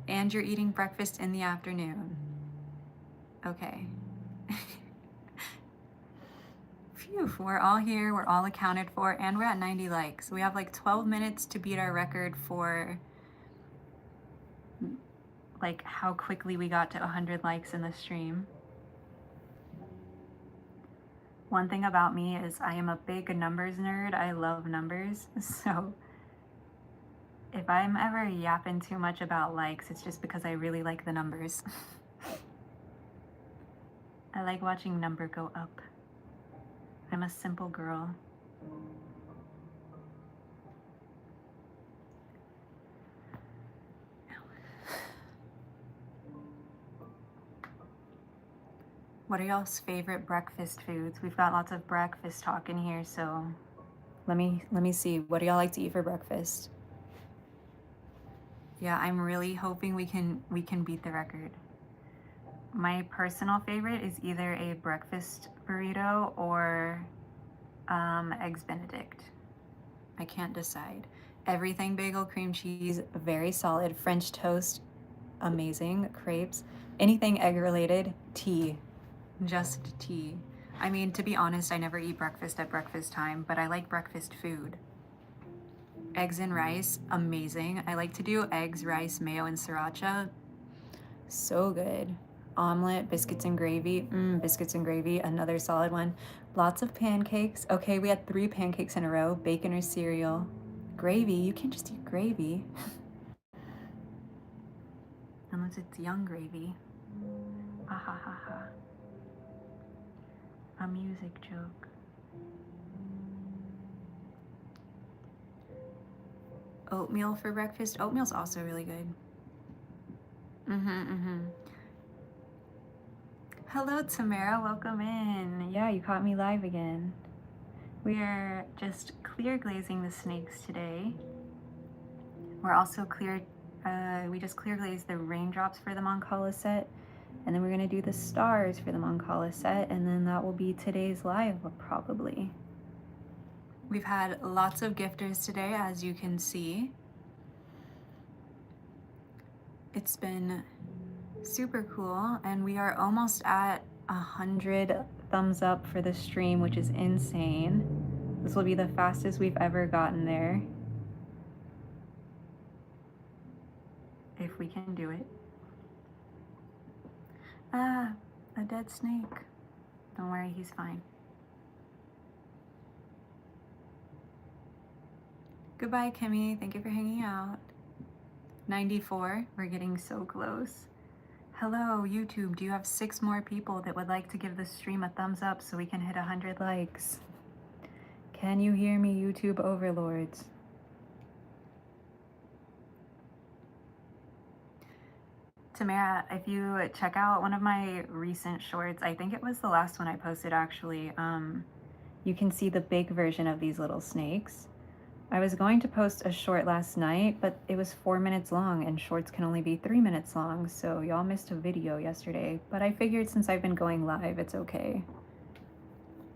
And you're eating breakfast in the afternoon. Okay. Phew, we're all here. We're all accounted for. And we're at 90 likes. We have like 12 minutes to beat our record for like how quickly we got to 100 likes in the stream. One thing about me is I am a big numbers nerd. I love numbers. So if I'm ever yapping too much about likes, it's just because I really like the numbers. I like watching number go up. I'm a simple girl. What are y'all's favorite breakfast foods? We've got lots of breakfast talk in here, so let me see. What do y'all like to eat for breakfast? Yeah, I'm really hoping we can beat the record. My personal favorite is either a breakfast burrito or eggs Benedict. I can't decide. Everything bagel, cream cheese, very solid. French toast, amazing. Crepes, anything egg related, tea. Just tea. I mean, to be honest, I never eat breakfast at breakfast time, but I like breakfast food. Eggs and rice, amazing. I like to do eggs, rice, mayo, and sriracha. So good. Omelet, biscuits and gravy. Biscuits and gravy, another solid one. Lots of pancakes. Okay, we had 3 pancakes in a row. Bacon or cereal. Gravy, you can't just eat gravy. Unless it's young gravy. Ah ha ha ha. A music joke. Oatmeal for breakfast. Oatmeal's also really good. Hello, Tamara. Welcome in. Yeah, you caught me live again. We are just clear glazing the snakes today. We're also we just clear glazed the raindrops for the Mancala set. And then we're going to do the stars for the Mancala set. And then that will be today's live, probably. We've had lots of gifters today, as you can see. It's been super cool, and we are almost at 100 thumbs up for the stream, which is insane. This will be the fastest we've ever gotten there. If we can do it. Ah, a dead snake. Don't worry, he's fine. Goodbye, Kimmy. Thank you for hanging out. 94. We're getting so close. Hello, YouTube. Do you have 6 more people that would like to give the stream a thumbs up so we can hit 100 likes? Can you hear me, YouTube overlords? Tamara, if you check out one of my recent shorts, I think it was the last one I posted actually, you can see the big version of these little snakes. I was going to post a short last night, but it was 4 minutes long and shorts can only be 3 minutes long, so y'all missed a video yesterday. But I figured since I've been going live, it's okay.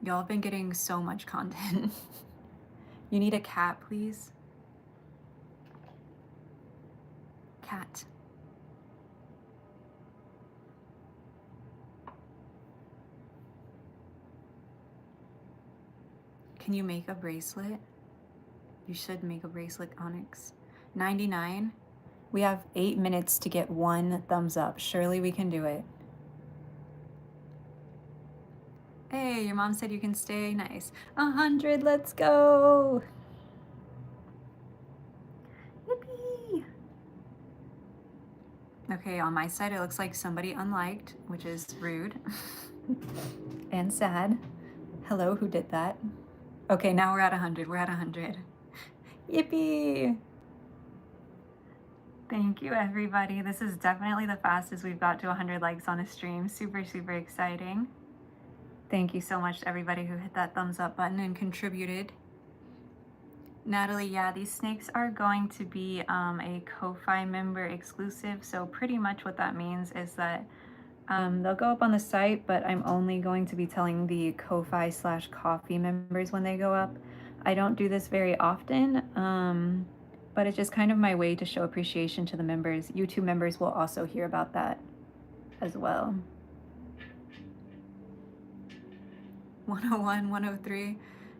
Y'all have been getting so much content. You need a cat, please? Cat. Can you make a bracelet? You should make a bracelet, Onyx. 99. We have 8 minutes to get 1 thumbs up. Surely we can do it. Hey, your mom said you can stay. Nice. 100, let's go. Yippee. Okay, on my side, it looks like somebody unliked, which is rude and sad. Hello, who did that? Okay, now we're at 100. We're at 100. Yippee! Thank you, everybody. This is definitely the fastest we've got to 100 likes on a stream. Super, super exciting. Thank you so much to everybody who hit that thumbs up button and contributed. Natalie, yeah, these snakes are going to be a Ko-Fi member exclusive. So pretty much what that means is that they'll go up on the site, but I'm only going to be telling the Ko-Fi/Coffee members when they go up. I don't do this very often, but it's just kind of my way to show appreciation to the members. YouTube members will also hear about that as well. 101, 103.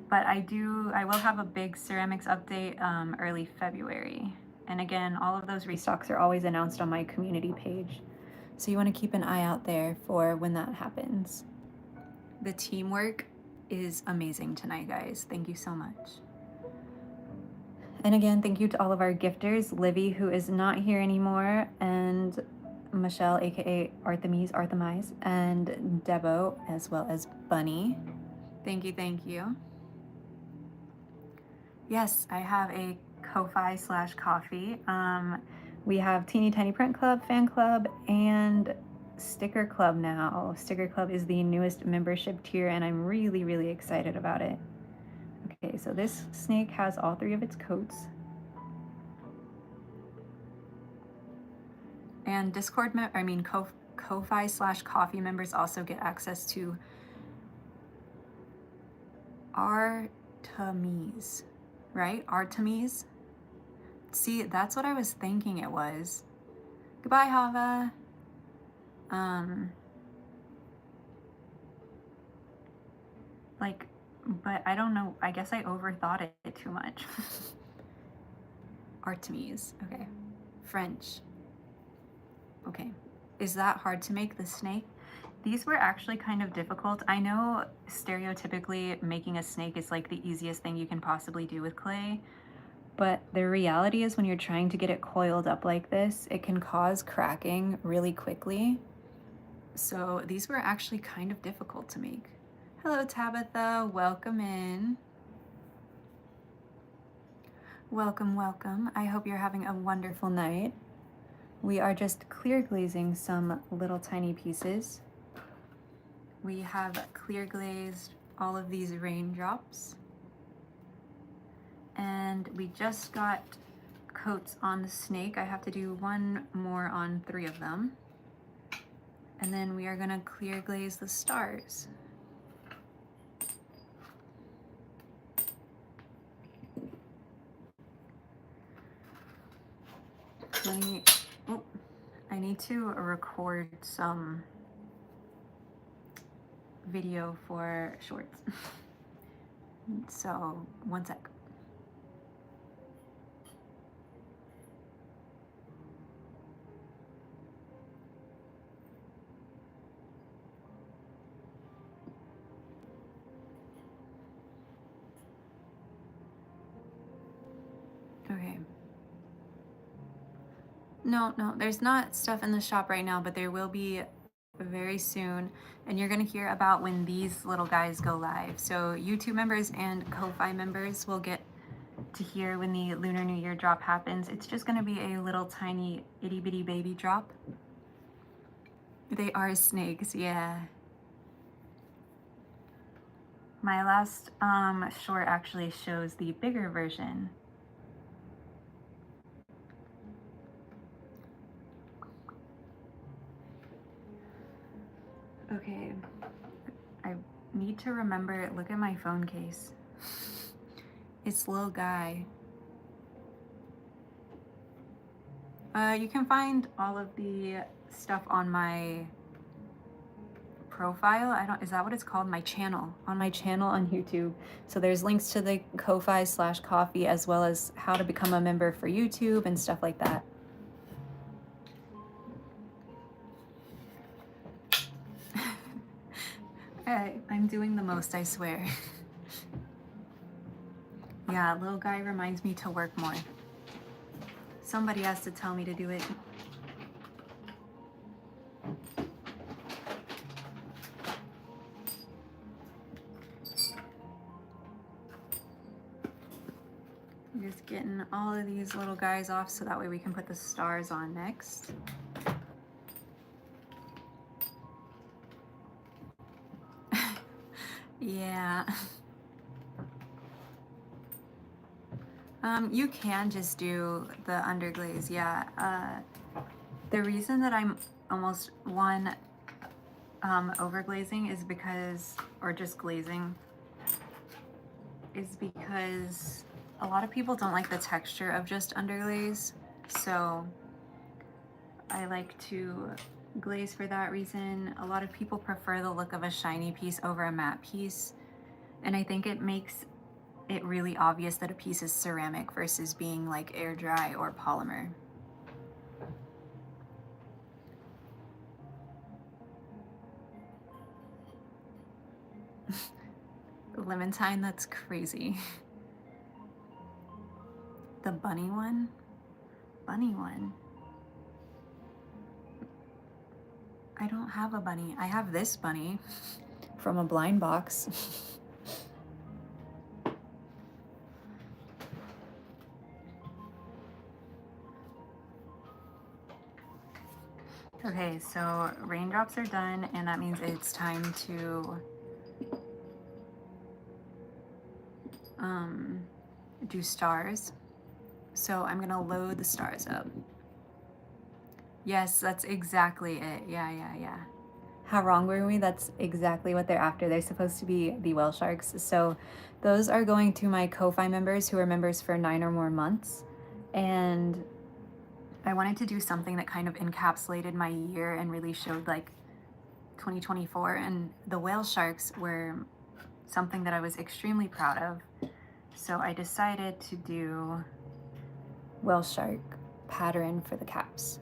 But I will have a big ceramics update early February. And again, all of those restocks are always announced on my community page. So you want to keep an eye out there for when that happens. The teamwork is amazing tonight, guys. Thank you so much. And again, thank you to all of our gifters, Livy, who is not here anymore, and Michelle, aka Artemis, and Debo, as well as Bunny. Thank you, thank you. Yes, I have a Ko-Fi/Coffee. We have Teeny Tiny Print Club, Fan Club, and Sticker Club now. Sticker Club is the newest membership tier, and I'm really, really excited about it. Okay, so this snake has all 3 of its coats. And Discord, Ko-Fi/Coffee members also get access to Artemis, right? Artemis. See, that's what I was thinking it was. Goodbye, Hava. But I don't know. I guess I overthought it too much. Artemis. Okay. French. Okay. Is that hard to make, the snake? These were actually kind of difficult. I know stereotypically making a snake is like the easiest thing you can possibly do with clay, but the reality is when you're trying to get it coiled up like this, it can cause cracking really quickly. So these were actually kind of difficult to make. Hello, Tabitha. Welcome in. Welcome, welcome. I hope you're having a wonderful night. We are just clear glazing some little tiny pieces. We have clear glazed all of these raindrops. And we just got coats on the snake. I have to do one more on 3 of them. And then we are gonna clear glaze the stars. I need to record some video for shorts. So, one sec. Okay. No, there's not stuff in the shop right now, but there will be very soon. And you're gonna hear about when these little guys go live. So YouTube members and Ko-Fi members will get to hear when the Lunar New Year drop happens. It's just gonna be a little tiny itty bitty baby drop. They are snakes, yeah. My last short actually shows the bigger version. Okay, I need to remember, look at my phone case. It's little guy. You can find all of the stuff on my profile. Is that what it's called? My channel. On my channel on YouTube. So there's links to the Ko-Fi/Coffee as well as how to become a member for YouTube and stuff like that. I'm doing the most, I swear. Yeah, little guy reminds me to work more. Somebody has to tell me to do it. I'm just getting all of these little guys off so that way we can put the stars on next. Yeah. You can just do the underglaze, yeah. The reason that I'm almost overglazing is because, or just glazing, is because a lot of people don't like the texture of just underglaze. So I like to glaze for that reason. A lot of people prefer the look of a shiny piece over a matte piece. And I think it makes it really obvious that a piece is ceramic versus being like air dry or polymer. Clementine, that's crazy. The bunny one? Bunny one. I don't have a bunny. I have this bunny from a blind box. Okay, so raindrops are done, and that means it's time to do stars. So I'm gonna load the stars up. Yes, that's exactly it. Yeah. How wrong were we? That's exactly what they're after. They're supposed to be the whale sharks. So those are going to my Ko-Fi members who are members for 9 or more months. And I wanted to do something that kind of encapsulated my year and really showed like 2024. And the whale sharks were something that I was extremely proud of. So I decided to do whale shark pattern for the caps.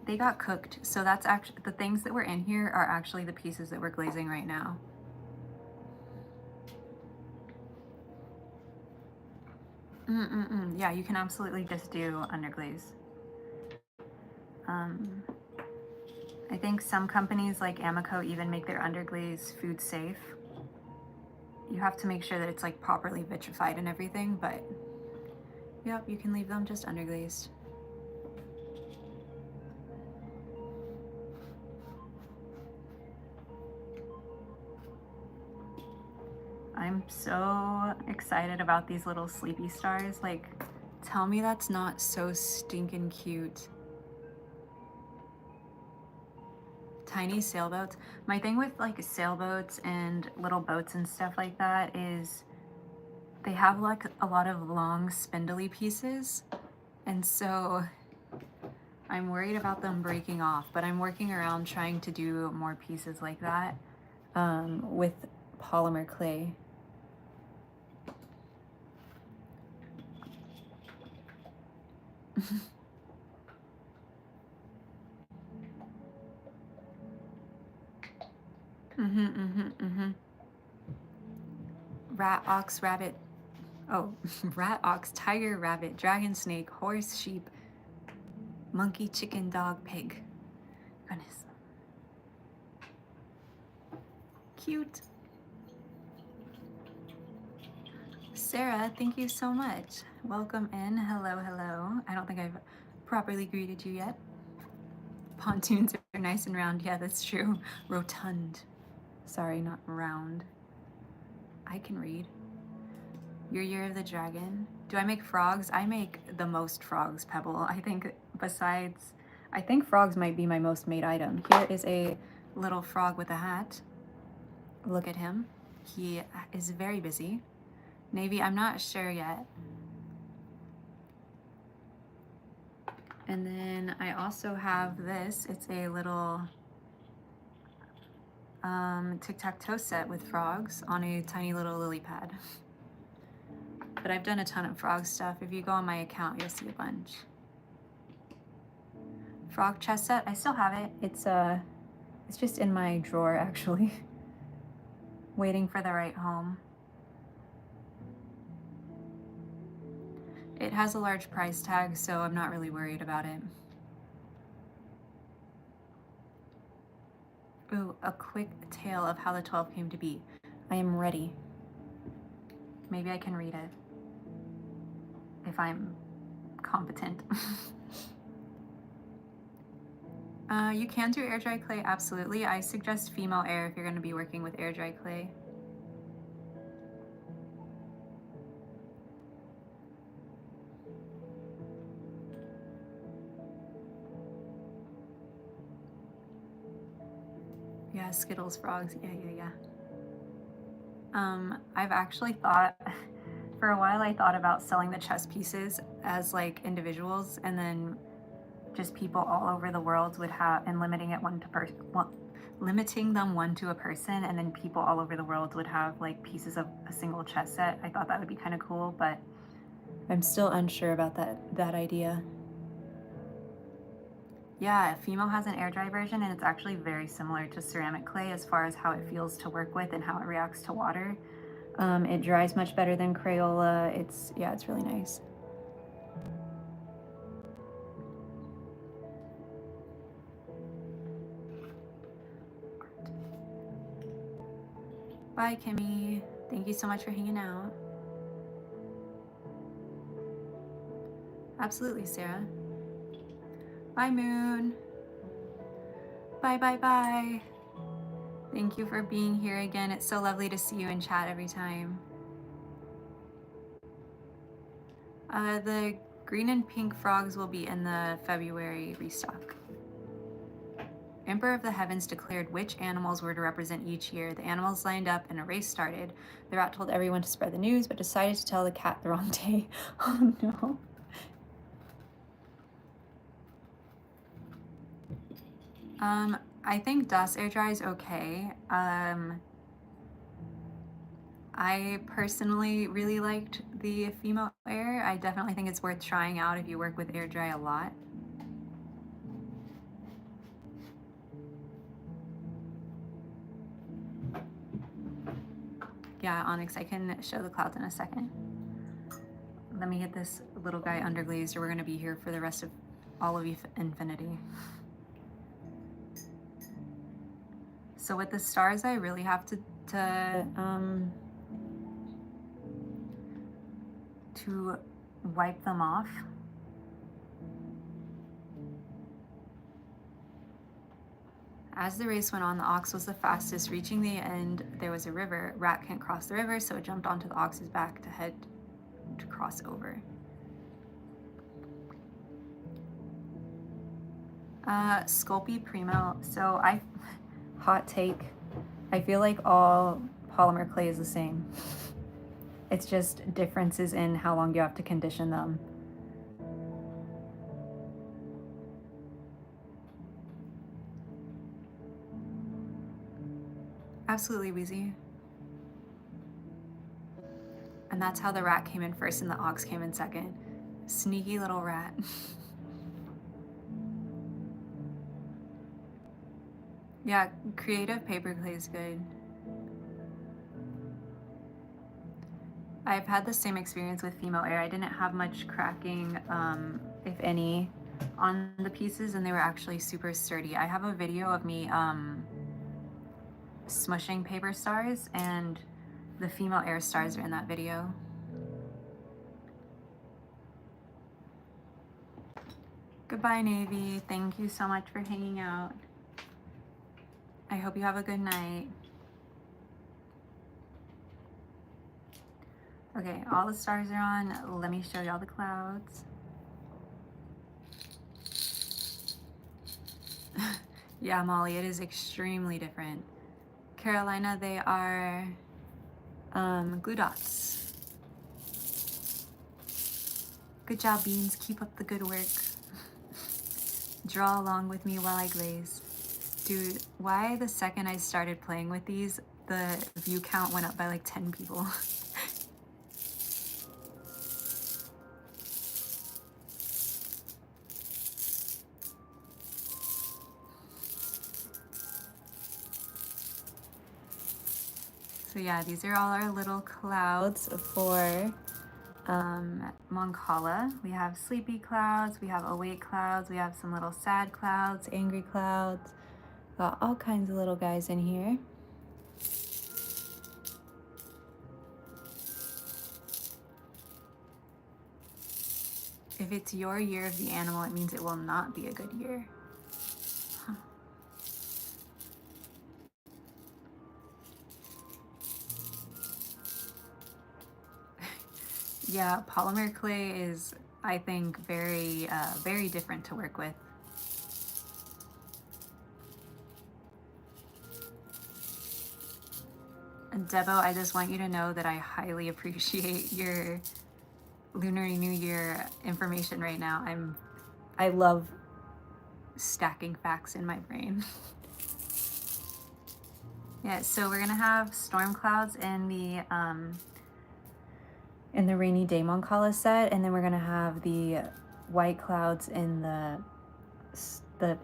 They got cooked, so that's actually the things that were in here are actually the pieces that we're glazing right now. Yeah, you can absolutely just do underglaze. I think some companies like Amico even make their underglaze food safe. You have to make sure that it's like properly vitrified and everything, but yep, you can leave them just underglazed. I'm so excited about these little sleepy stars. Like, tell me that's not so stinking cute. Tiny sailboats. My thing with like sailboats and little boats and stuff like that is they have like a lot of long spindly pieces, and so I'm worried about them breaking off, but I'm working around trying to do more pieces like that with polymer clay. Rat, ox, rabbit. Oh, rat, ox, tiger, rabbit, dragon, snake, horse, sheep, monkey, chicken, dog, pig. Goodness. Cute. Sarah, thank you so much. Welcome in. Hello, hello. I don't think I've properly greeted you yet. Pontoons are nice and round. Yeah, that's true. Rotund. Sorry, not round. I can read. Your Year of the Dragon. Do I make frogs? I make the most frogs, Pebble. I think frogs might be my most made item. Here is a little frog with a hat. Look at him. He is very busy. Navy, I'm not sure yet. And then I also have this. It's a little tic-tac-toe set with frogs on a tiny little lily pad. But I've done a ton of frog stuff. If you go on my account, you'll see a bunch. Frog chess set, I still have it. It's just in my drawer actually, waiting for the right home. It has a large price tag, so I'm not really worried about it. Ooh, a quick tale of how the 12 came to be. I am ready. Maybe I can read it if I'm competent. You can do air dry clay, absolutely. I suggest female air if you're going to be working with air dry clay. Yeah, Skittles, frogs, yeah. I've actually thought, for a while I thought about selling the chess pieces as like individuals, and then just people all over the world would have, and limiting them one to a person, and then people all over the world would have like pieces of a single chess set. I thought that would be kind of cool, but I'm still unsure about that idea. Yeah, Fimo has an air dry version, and it's actually very similar to ceramic clay as far as how it feels to work with and how it reacts to water. It dries much better than Crayola. It's really nice. Bye, Kimmy. Thank you so much for hanging out. Absolutely, Sarah. Bye, Moon. Bye. Thank you for being here again. It's so lovely to see you in chat every time. The green and pink frogs will be in the February restock. Emperor of the Heavens declared which animals were to represent each year. The animals lined up and a race started. The rat told everyone to spread the news, but decided to tell the cat the wrong day. Oh no. I think DOS air dry is okay. I personally really liked the Fimo Air. I definitely think it's worth trying out if you work with air dry a lot. Yeah, Onyx, I can show the clouds in a second. Let me get this little guy underglazed or we're gonna be here for the rest of all of infinity. So with the stars, I really have to wipe them off. As the race went on, the ox was the fastest. Reaching the end, there was a river. Rat can't cross the river, so it jumped onto the ox's back to cross over. Sculpey Primo. So hot take, I feel like all polymer clay is the same. It's just differences in how long you have to condition them. Absolutely, Wheezy. And that's how the rat came in first and the ox came in second. Sneaky little rat. Yeah, creative paper clay is good. I've had the same experience with Fimo Air. I didn't have much cracking, if any, on the pieces, and they were actually super sturdy. I have a video of me smushing paper stars, and the Fimo Air stars are in that video. Goodbye, Navy. Thank you so much for hanging out. I hope you have a good night. Okay, all the stars are on. Let me show you all the clouds. Yeah, Molly, it is extremely different. Carolina, they are glue dots. Good job, Beans. Keep up the good work. Draw along with me while I glaze. Dude, why the second I started playing with these, the view count went up by like 10 people. So yeah, these are all our little clouds for Moncala. We have sleepy clouds, we have awake clouds, we have some little sad clouds, angry clouds. Got all kinds of little guys in here. If it's your year of the animal, it means it will not be a good year. Huh. Yeah, polymer clay is, I think, very, very different to work with. And Debo, I just want you to know that I highly appreciate your Lunar New Year information right now. I love stacking facts in my brain. Yeah, so we're gonna have storm clouds in the rainy day Moncala set, and then we're gonna have the white clouds in the oh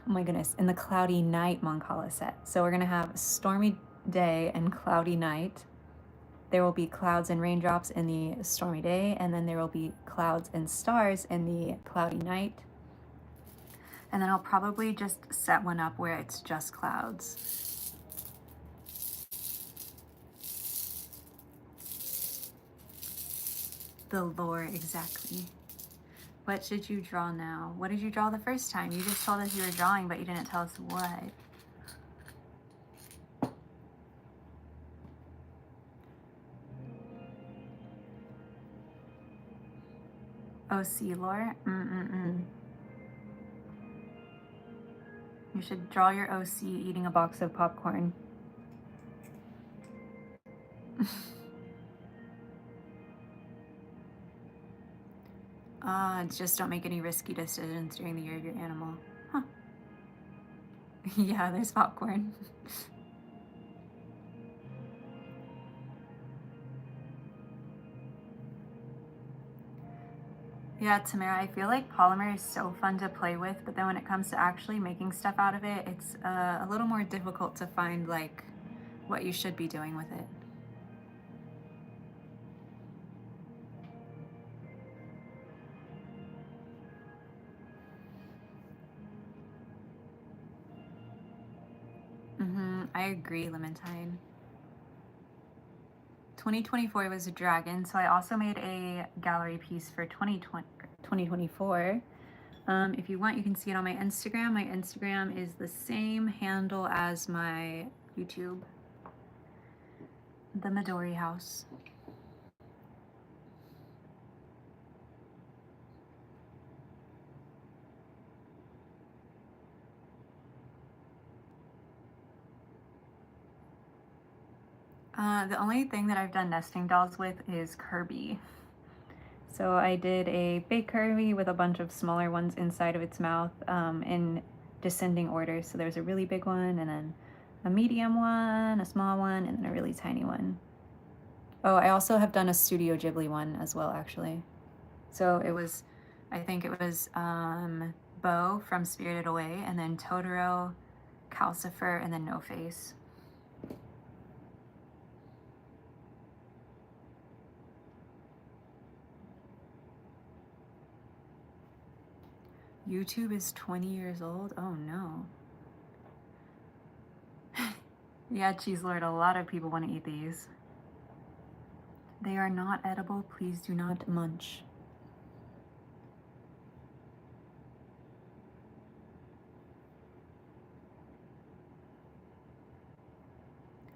my goodness, in the cloudy night Moncala set. So we're gonna have stormy day and cloudy night. There will be clouds and raindrops in the stormy day, and then there will be clouds and stars in the cloudy night. And then I'll probably just set one up where it's just clouds. The lore, exactly. What should you draw now? What did you draw the first time? You just told us you were drawing, but you didn't tell us what. OC lore? You should draw your OC eating a box of popcorn. Just don't make any risky decisions during the year of your animal. Huh. Yeah, there's popcorn. Yeah, Tamara, I feel like polymer is so fun to play with, but then when it comes to actually making stuff out of it, it's a little more difficult to find like what you should be doing with it. I agree, Clementine. 2024 was a dragon, so I also made a gallery piece for 2024. If you want, you can see it on my Instagram. My Instagram is the same handle as my YouTube, the Midori House. The only thing that I've done nesting dolls with is Kirby. So I did a big Kirby with a bunch of smaller ones inside of its mouth in descending order. So there's a really big one, and then a medium one, a small one, and then a really tiny one. Oh, I also have done a Studio Ghibli one as well, actually. So it was, I think it was Bo from Spirited Away, and then Totoro, Calcifer, and then No Face. YouTube is 20 years old? Oh no. Yeah, Cheese Lord, a lot of people want to eat these. They are not edible. Please do not munch.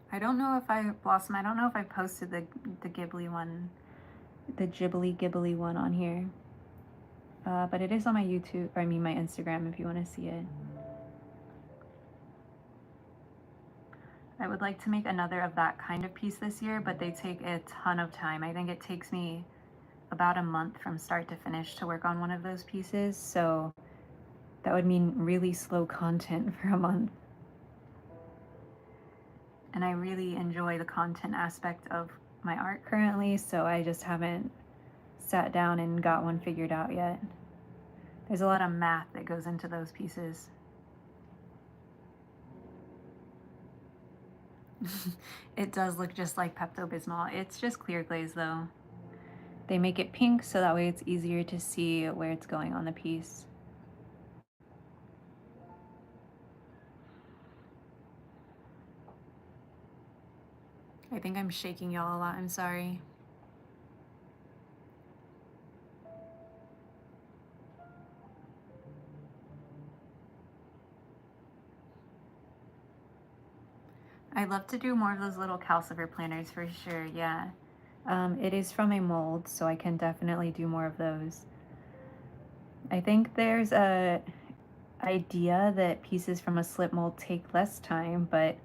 I don't know if I, Blossom, I don't know if I posted the Ghibli one, the Ghibli one on here. But it is on my YouTube, or I mean my Instagram if you want to see it. I would like to make another of that kind of piece this year, but they take a ton of time. I think it takes me about a month from start to finish to work on one of those pieces, so that would mean really slow content for a month. And I really enjoy the content aspect of my art currently, so I just haven't sat down and got one figured out yet. There's a lot of math that goes into those pieces. It does look just like Pepto-Bismol. It's just clear glaze though. They make it pink so that way it's easier to see where it's going on the piece. I think I'm shaking y'all a lot, I'm sorry. I'd love to do more of those little calcifer planters for sure, yeah. It is from a mold, so I can definitely do more of those. I think there's a idea that pieces from a slip mold take less time, but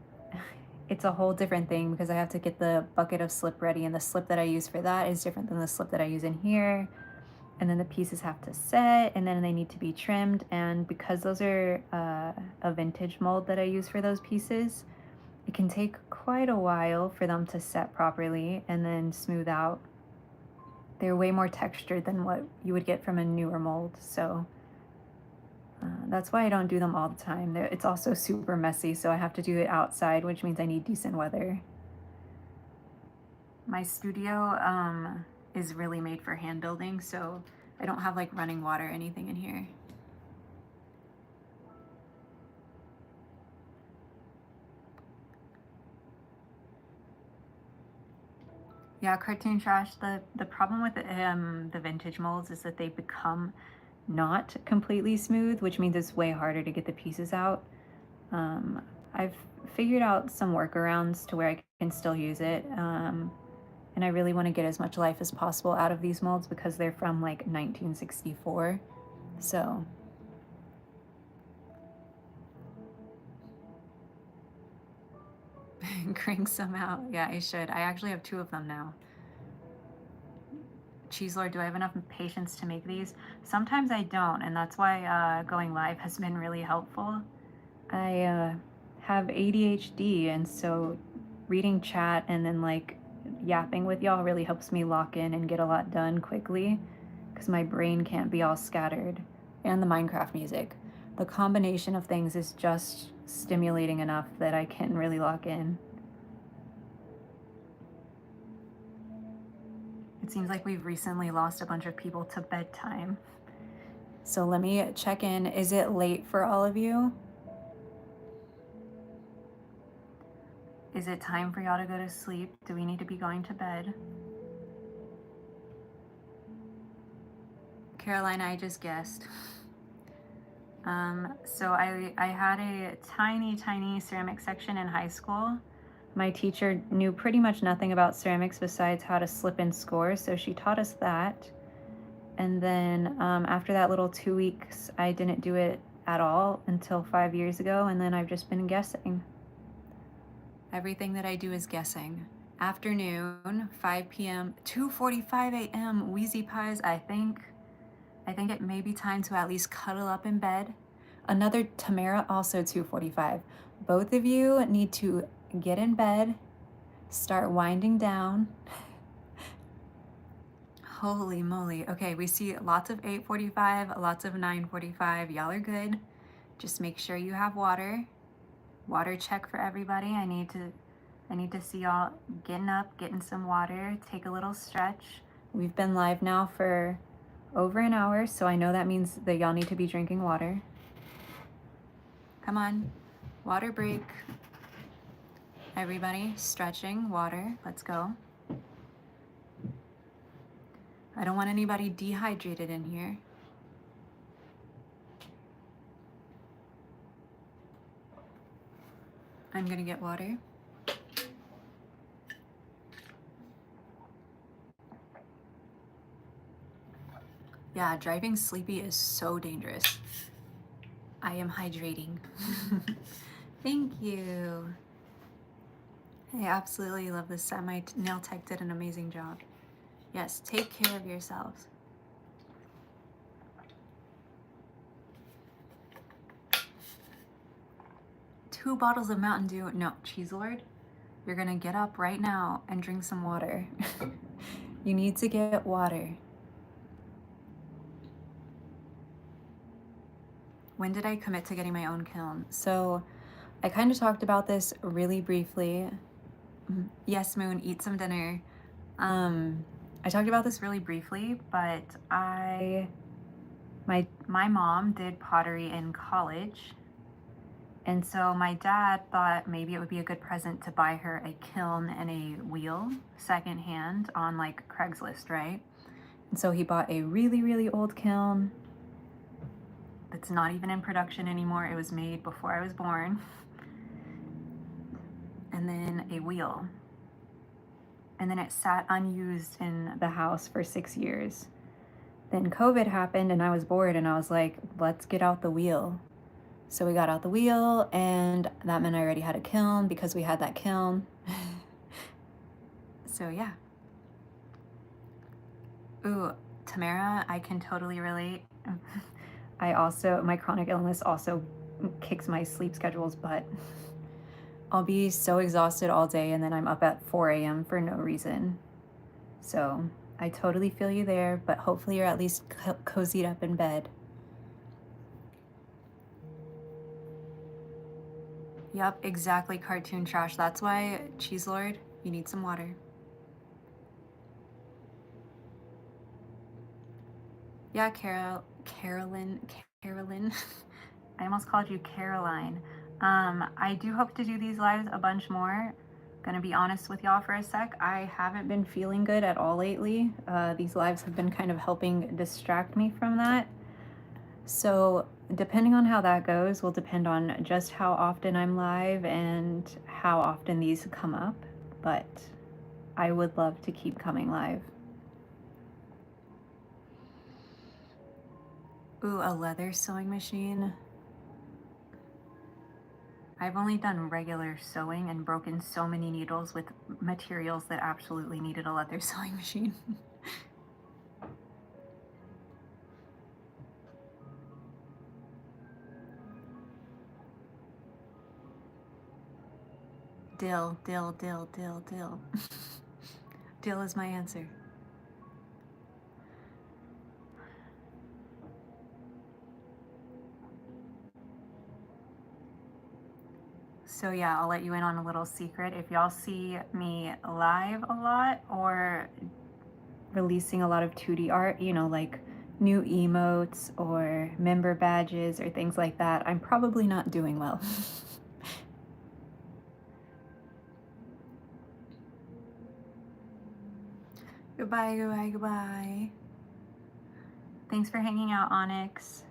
it's a whole different thing because I have to get the bucket of slip ready, and the slip that I use for that is different than the slip that I use in here. And then the pieces have to set, and then they need to be trimmed. And because those are a vintage mold that I use for those pieces, it can take quite a while for them to set properly and then smooth out. They're way more textured than what you would get from a newer mold, so that's why I don't do them all the time. It's also super messy, so I have to do it outside, which means I need decent weather. My studio is really made for hand building, so I don't have like running water or anything in here. Yeah, cartoon trash. The problem with the vintage molds is that they become not completely smooth, which means it's way harder to get the pieces out. I've figured out some workarounds to where I can still use it. And I really want to get as much life as possible out of these molds because they're from like 1964. So crank some out. Yeah, I should. I actually have 2 of them now. Cheese Lord, do I have enough patience to make these? Sometimes I don't, and that's why going live has been really helpful. I have ADHD, and so reading chat and then like yapping with y'all really helps me lock in and get a lot done quickly, because my brain can't be all scattered, and the Minecraft music. The combination of things is just stimulating enough that I can really lock in. It seems like we've recently lost a bunch of people to bedtime. So let me check in. Is it late for all of you? Is it time for y'all to go to sleep? Do we need to be going to bed? Caroline, I just guessed. So I had a tiny ceramic section in high school. My teacher knew pretty much nothing about ceramics besides how to slip in scores, so she taught us that. And then after that little 2 weeks, I didn't do it at all until 5 years ago, and then I've just been guessing. Everything that I do is guessing. Afternoon, 5 p.m., 2:45 a.m., Wheezy Pies, I think it may be time to at least cuddle up in bed. Another Tamara, also 2:45. Both of you need to get in bed, start winding down. Holy moly. Okay, we see lots of 8:45, lots of 9:45. Y'all are good. Just make sure you have water. Water check for everybody. I need to see y'all getting up, getting some water, take a little stretch. We've been live now for over an hour, so I know that means that y'all need to be drinking water. Come on, water break. Everybody, stretching, water, let's go. I don't want anybody dehydrated in here. I'm gonna get water. Yeah, driving sleepy is so dangerous. I am hydrating. Thank you. I absolutely love this set. My nail tech did an amazing job. Yes, take care of yourselves. Two bottles of Mountain Dew. No, Cheese Lord, you're gonna get up right now and drink some water. You need to get water. When did I commit to getting my own kiln? So I kind of talked about this really briefly. Yes, Moon, eat some dinner. I talked about this really briefly, but my mom did pottery in college. And so my dad thought maybe it would be a good present to buy her a kiln and a wheel secondhand on like Craigslist, right? And so he bought a really old kiln that's not even in production anymore. It was made before I was born. And then a wheel. And then it sat unused in the house for 6 years. Then COVID happened and I was bored and I was like, let's get out the wheel. So we got out the wheel and that meant I already had a kiln because we had that kiln. So yeah. Ooh, Tamara, I can totally relate. My chronic illness also kicks my sleep schedule's butt. I'll be so exhausted all day and then I'm up at 4 a.m. for no reason. So I totally feel you there, but hopefully you're at least cozied up in bed. Yep, exactly, cartoon trash. That's why, Cheese Lord, you need some water. Yeah, Carolyn. I almost called you Caroline. I do hope to do these lives a bunch more. Gonna be honest with y'all for a sec. I haven't been feeling good at all lately. These lives have been kind of helping distract me from that. So depending on how that goes will depend on just how often I'm live and how often these come up. But I would love to keep coming live. Ooh, a leather sewing machine. I've only done regular sewing and broken so many needles with materials that absolutely needed a leather sewing machine. Dill. Dill is my answer. So yeah, I'll let you in on a little secret. If y'all see me live a lot or releasing a lot of 2D art, you know, like new emotes or member badges or things like that, I'm probably not doing well. Goodbye, goodbye, goodbye. Thanks for hanging out, Onyx.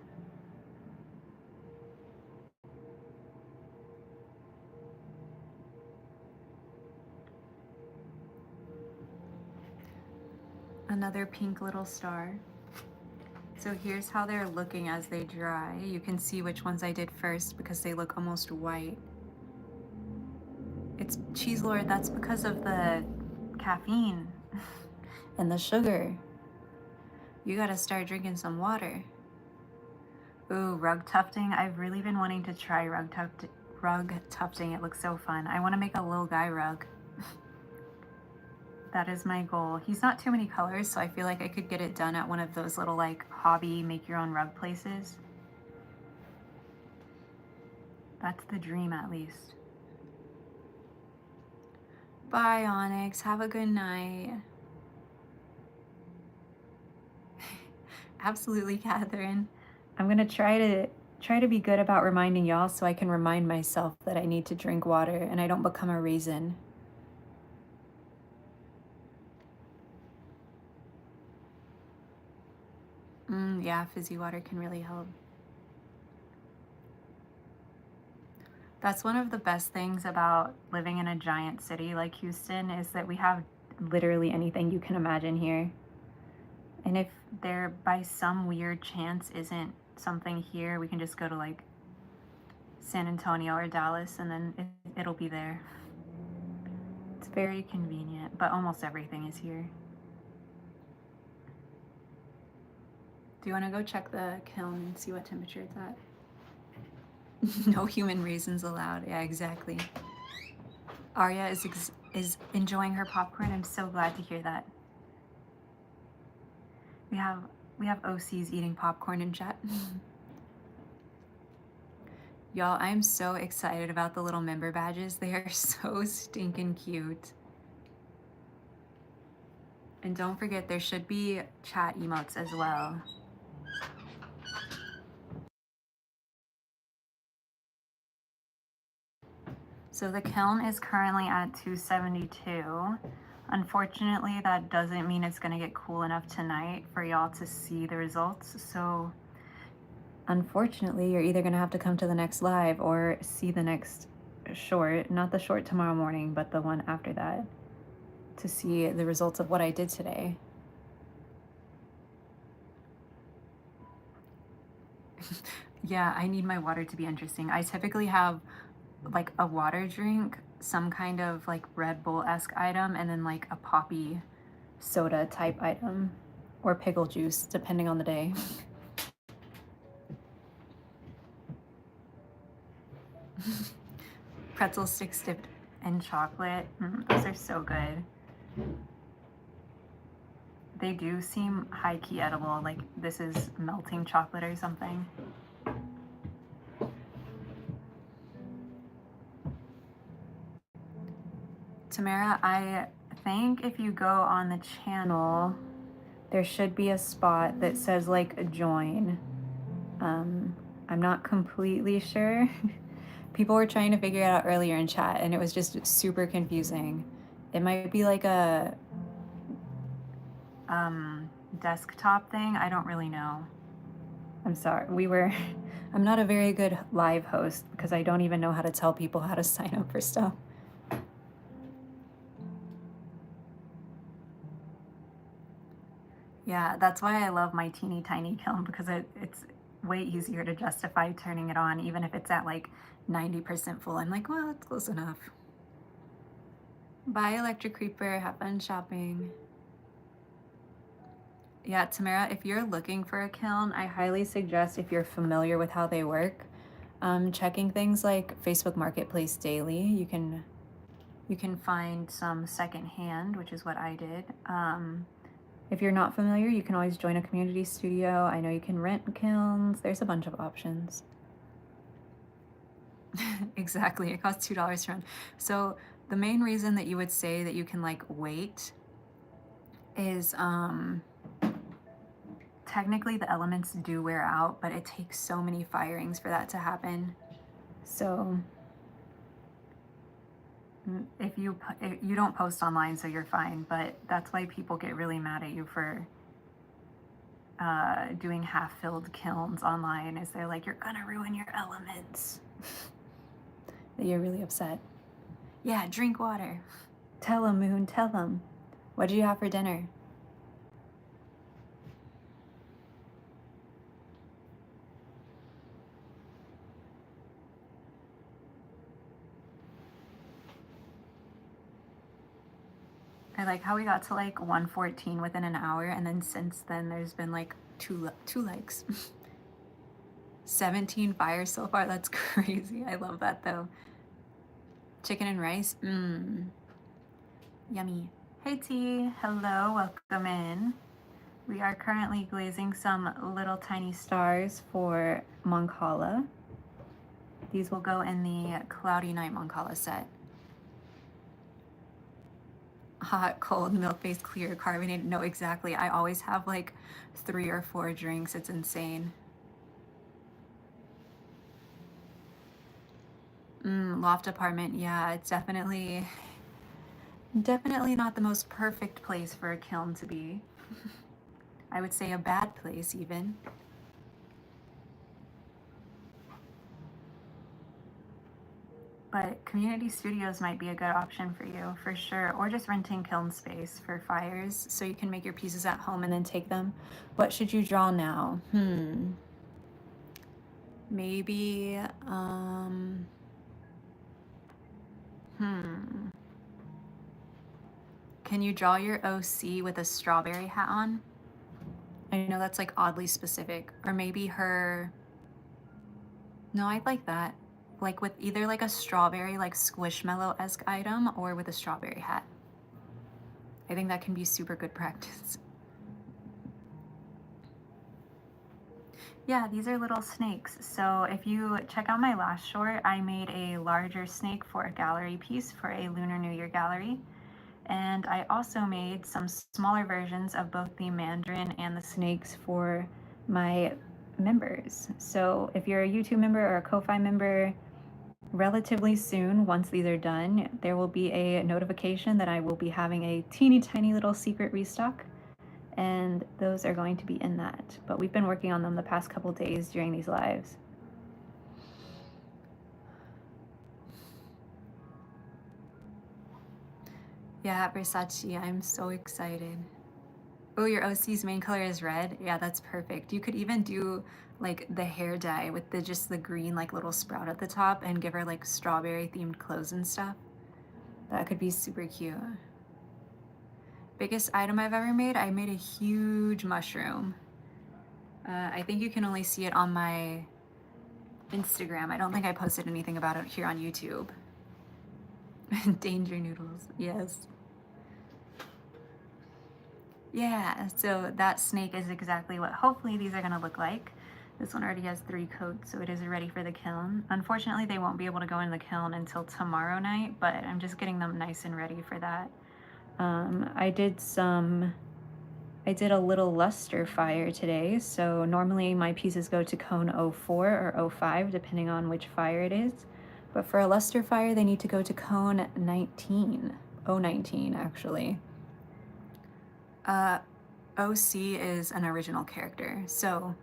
Another pink little star. So here's how they're looking as they dry. You can see which ones I did first because they look almost white. It's Cheese Lord, that's because of the caffeine and the sugar. You gotta start drinking some water. Ooh, rug tufting. I've really been wanting to try rug tufting. It looks so fun. I want to make a little guy rug. That is my goal. He's not too many colors, so I feel like I could get it done at one of those little like hobby make your own rug places. That's the dream, at least. Bye, Onyx. Have a good night. Absolutely, Catherine. I'm gonna try to be good about reminding y'all so I can remind myself that I need to drink water and I don't become a raisin. Yeah, fizzy water can really help. That's one of the best things about living in a giant city like Houston is that we have literally anything you can imagine here. And if there by some weird chance isn't something here, we can just go to like San Antonio or Dallas and then it'll be there. It's very convenient, but almost everything is here. Do you want to go check the kiln and see what temperature it's at? No human raisins allowed. Yeah, exactly. Arya is enjoying her popcorn. I'm so glad to hear that. We have OCs eating popcorn in chat. Y'all, I'm so excited about the little member badges. They are so stinking cute. And don't forget, there should be chat emotes as well. So the kiln is currently at 272. Unfortunately, that doesn't mean it's gonna get cool enough tonight for y'all to see the results. So unfortunately, you're either gonna have to come to the next live or see the next short, not the short tomorrow morning, but the one after that, to see the results of what I did today. Yeah, I need my water to be interesting. I typically have like a water drink, some kind of like Red Bull-esque item, and then like a poppy soda type item or pickle juice, depending on the day. Pretzel sticks dipped in chocolate. Those are so good. They do seem high-key edible, like this is melting chocolate or something. Tamara, I think if you go on the channel, there should be a spot that says like join. I'm not completely sure. People were trying to figure it out earlier in chat and it was just super confusing. It might be like a desktop thing. I don't really know. I'm sorry. I'm not a very good live host because I don't even know how to tell people how to sign up for stuff. Yeah, that's why I love my teeny tiny kiln because it's way easier to justify turning it on even if it's at like 90% full. I'm like, well, it's close enough. Bye, Electric Creeper. Have fun shopping. Yeah, Tamara, if you're looking for a kiln, I highly suggest, if you're familiar with how they work, checking things like Facebook Marketplace daily. You can find some secondhand, which is what I did. If you're not familiar, you can always join a community studio. I know you can rent kilns. There's a bunch of options. Exactly, it costs $2 to run. So the main reason that you would say that you can like wait is technically the elements do wear out, but it takes so many firings for that to happen. So if you don't post online, so you're fine, but that's why people get really mad at you for doing half-filled kilns online, is they're like, you're gonna ruin your elements. That you're really upset. Yeah, drink water. Tell them, Moon, tell them. What did you have for dinner? I like how we got to like 114 within an hour, and then since then there's been like two likes. 17 fires so far, that's crazy. I love that though. Chicken and rice, yummy. Hey T, hello, welcome in. We are currently glazing some little tiny stars for Mancala. These will go in the Cloudy Night Mancala set. Hot, cold, milk-based, clear, carbonated. No, exactly. I always have like 3 or 4 drinks. It's insane. Loft apartment. Yeah, it's definitely not the most perfect place for a kiln to be. I would say a bad place even. But community studios might be a good option for you, for sure. Or just renting kiln space for fires so you can make your pieces at home and then take them. What should you draw now? Maybe, Can you draw your OC with a strawberry hat on? I know that's like oddly specific. Or maybe her... No, I'd like that. Like with either like a strawberry, like Squishmallow-esque item, or with a strawberry hat. I think that can be super good practice. Yeah, these are little snakes. So if you check out my last short, I made a larger snake for a gallery piece for a Lunar New Year gallery. And I also made some smaller versions of both the mandarin and the snakes for my members. So if you're a YouTube member or a Ko-Fi member, relatively soon, once these are done, there will be a notification that I will be having a teeny tiny little secret restock, and those are going to be in that. But we've been working on them the past couple days during these lives. Yeah, Versace, I'm so excited. Oh, your OC's main color is red? Yeah, that's perfect. You could even do like the hair dye with just the green like little sprout at the top and give her like strawberry themed clothes and stuff. That could be super cute. Biggest item I've ever made? I made a huge mushroom. I think you can only see it on my Instagram. I don't think I posted anything about it here on YouTube. Danger noodles, yes. Yeah, so that snake is exactly what hopefully these are gonna look like. This one already has 3 coats, so it is ready for the kiln. Unfortunately, they won't be able to go in the kiln until tomorrow night, but I'm just getting them nice and ready for that. I did a little luster fire today, so normally my pieces go to cone 04 or 05, depending on which fire it is. But for a luster fire, they need to go to cone 19. 019, actually. OC is an original character, so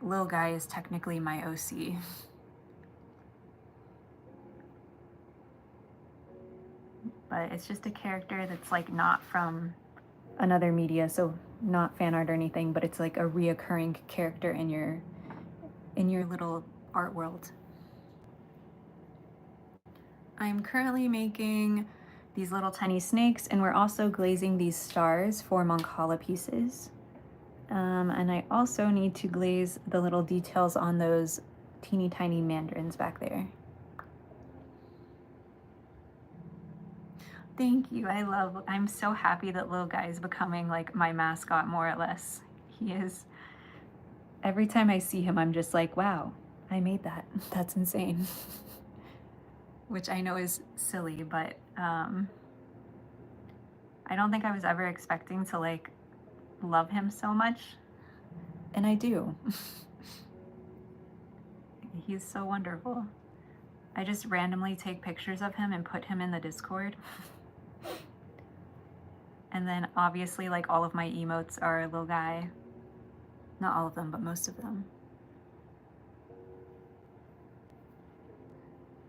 Lil Guy is technically my OC. But it's just a character that's like not from another media, so not fan art or anything, but it's like a reoccurring character in your little art world. I'm currently making these little tiny snakes, and we're also glazing these stars for Mancala pieces. And I also need to glaze the little details on those teeny tiny mandarins back there. Thank you. I'm so happy that Little Guy is becoming like my mascot, more or less. He is. Every time I see him, I'm just like, wow, I made that. That's insane. Which I know is silly, but I don't think I was ever expecting to like love him so much. And I do. He's so wonderful. I just randomly take pictures of him and put him in the Discord. And then obviously like all of my emotes are a little guy. Not all of them, but most of them.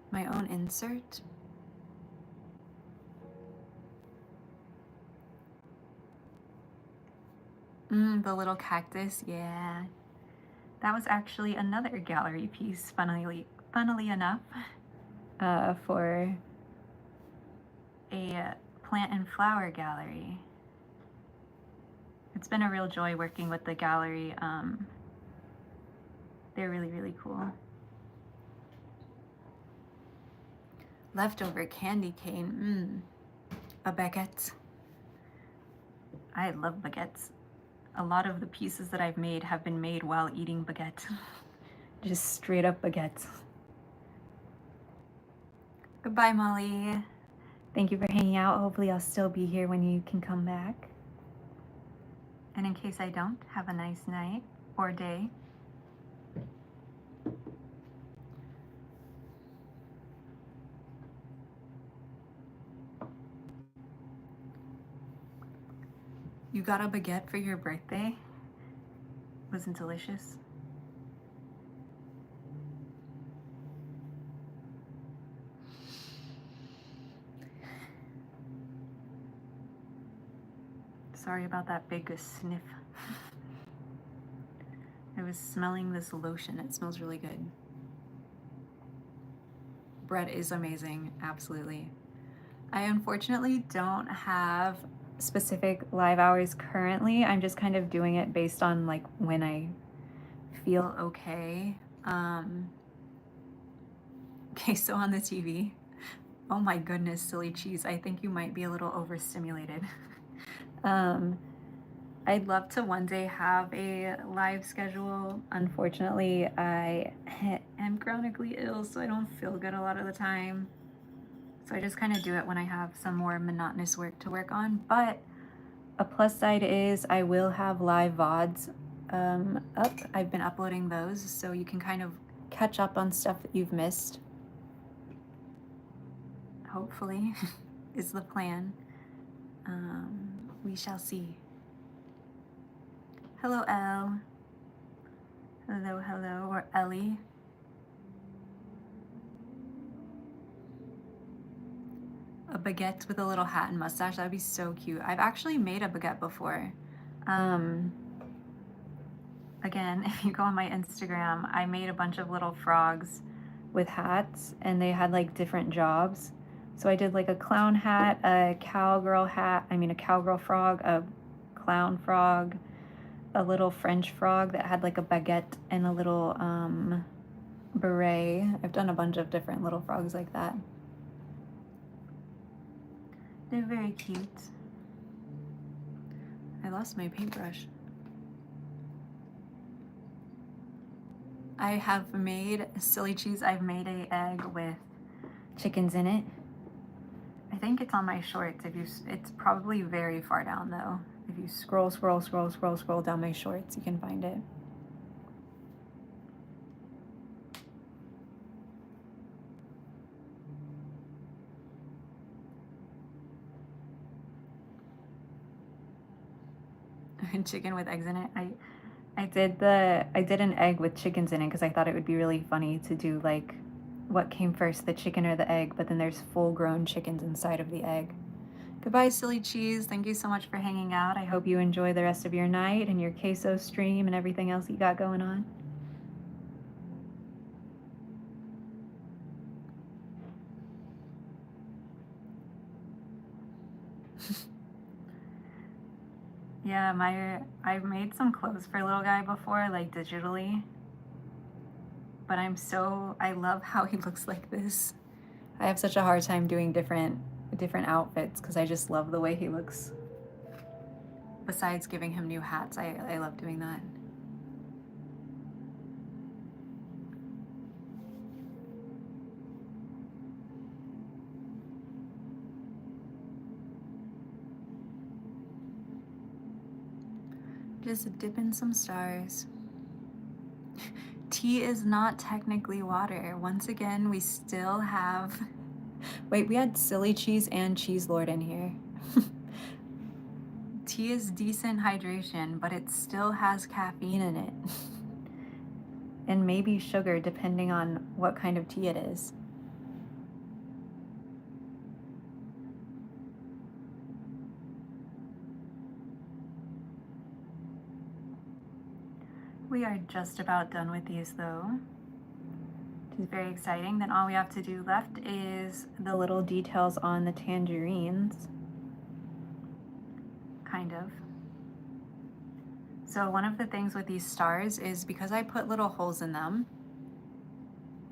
My own insert. The little cactus, yeah. That was actually another gallery piece, funnily enough, for a plant and flower gallery. It's been a real joy working with the gallery. They're really, really cool. Leftover candy cane, a baguette. I love baguettes. A lot of the pieces that I've made have been made while eating baguette. Just straight up baguettes. Goodbye, Molly. Thank you for hanging out. Hopefully I'll still be here when you can come back. And in case I don't, have a nice night or day. You got a baguette for your birthday? Wasn't delicious? Sorry about that big sniff. I was smelling this lotion. It smells really good. Bread is amazing, absolutely. I unfortunately don't have specific live hours currently. I'm just kind of doing it based on like when I feel okay. Okay, so on the TV. Oh my goodness, silly cheese. I think you might be a little overstimulated. I'd love to one day have a live schedule. Unfortunately, I am chronically ill, so I don't feel good a lot of the time. So I just kind of do it when I have some more monotonous work to work on. But a plus side is I will have live VODs up. I've been uploading those, so you can kind of catch up on stuff that you've missed. Hopefully, is the plan. We shall see. Hello, Elle. Hello, hello, or Ellie. A baguette with a little hat and mustache, that'd be so cute. I've actually made a baguette before. Again, if you go on my Instagram, I made a bunch of little frogs with hats, and they had like different jobs. So I did like a clown hat, a cowgirl hat, a cowgirl frog, a clown frog, a little French frog that had like a baguette and a little beret. I've done a bunch of different little frogs like that. They're very cute. I lost my paintbrush. I have made silly cheese. I've made an egg with chickens in it. I think it's on my shorts. It's probably very far down though. If you scroll down my shorts, you can find it. Chicken with eggs in it. I did an egg with chickens in it because I thought it would be really funny to do like what came first, the chicken or the egg, but then there's full-grown chickens inside of the egg. Goodbye, silly cheese. Thank you so much for hanging out. I hope you enjoy the rest of your night and your queso stream and everything else you got going on. Yeah, I've made some clothes for little guy before, like digitally. But I love how he looks like this. I have such a hard time doing different outfits because I just love the way he looks. Besides giving him new hats, I love doing that. Just dip in some stars. Tea is not technically water. Once again, we still have... Wait, we had silly cheese and cheese lord in here. Tea is decent hydration, but it still has caffeine in it. And maybe sugar, depending on what kind of tea it is. We are just about done with these though, which is very exciting. Then all we have to do left is the little details on the tangerines, kind of. So one of the things with these stars is because I put little holes in them.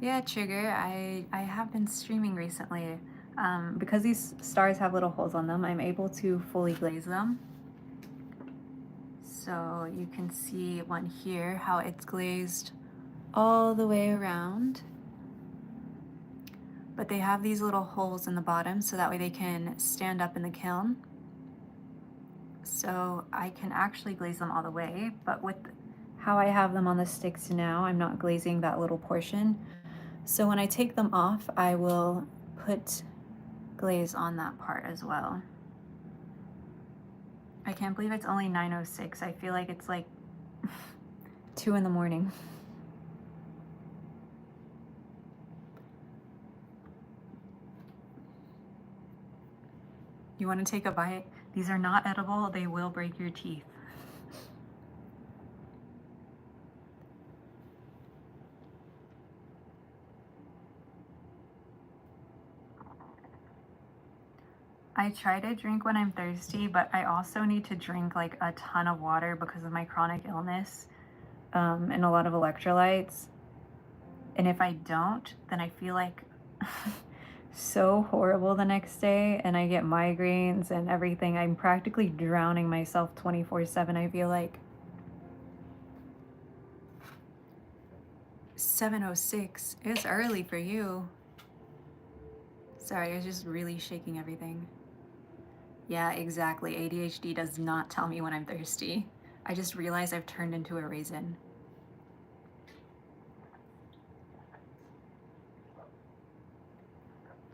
Yeah, Trigger, I have been streaming recently. Because these stars have little holes on them, I'm able to fully glaze them. So you can see one here, how it's glazed all the way around. But they have these little holes in the bottom so that way they can stand up in the kiln. So I can actually glaze them all the way, but with how I have them on the sticks now, I'm not glazing that little portion. So when I take them off, I will put glaze on that part as well. I can't believe it's only 9:06. I feel like it's like 2 in the morning. You want to take a bite? These are not edible. They will break your teeth. I try to drink when I'm thirsty, but I also need to drink like a ton of water because of my chronic illness and a lot of electrolytes. And if I don't, then I feel like so horrible the next day and I get migraines and everything. I'm practically drowning myself 24/7, I feel like. 7:06. It's early for you. Sorry, I was just really shaking everything. Yeah, exactly. ADHD does not tell me when I'm thirsty. I just realized I've turned into a raisin.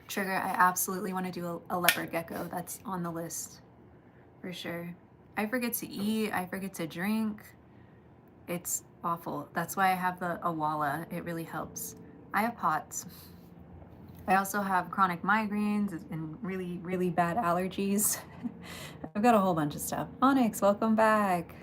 Trigger, I absolutely want to do a leopard gecko. That's on the list for sure. I forget to eat. I forget to drink. It's awful. That's why I have the awala. It really helps. I have POTS. I also have chronic migraines and really, really bad allergies. I've got a whole bunch of stuff. Onyx, welcome back.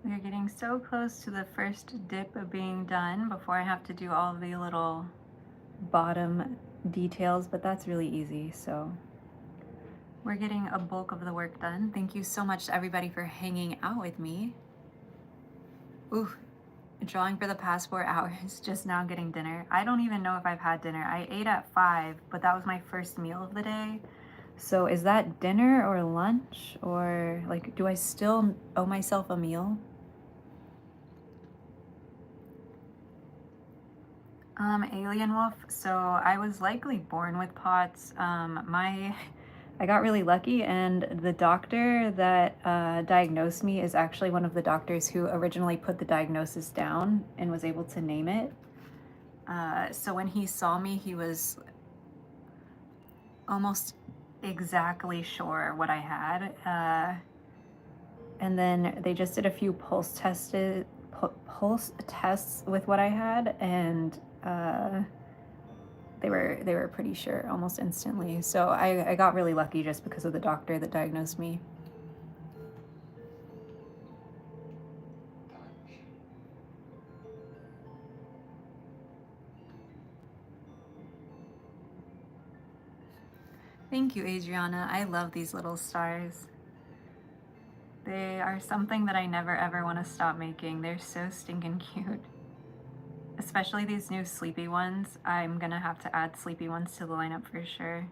We're getting so close to the first dip of being done before I have to do all the little bottom details, but that's really easy. So we're getting a bulk of the work done. Thank you so much to everybody for hanging out with me. Ooh, drawing for the past 4 hours, just now getting dinner. I don't even know if I've had dinner. I ate at 5, but that was my first meal of the day. So is that dinner or lunch, or like, do I still owe myself a meal? Alien Wolf. So I was likely born with POTS. I got really lucky, and the doctor that diagnosed me is actually one of the doctors who originally put the diagnosis down and was able to name it. So when he saw me, he was almost exactly sure what I had. And then they just did a few pulse tests with what I had, and they were pretty sure almost instantly. So I got really lucky just because of the doctor that diagnosed me. Thank you, Adriana. I love these little stars. They are something that I never ever want to stop making. They're so stinking cute. Especially these new sleepy ones. I'm gonna have to add sleepy ones to the lineup for sure.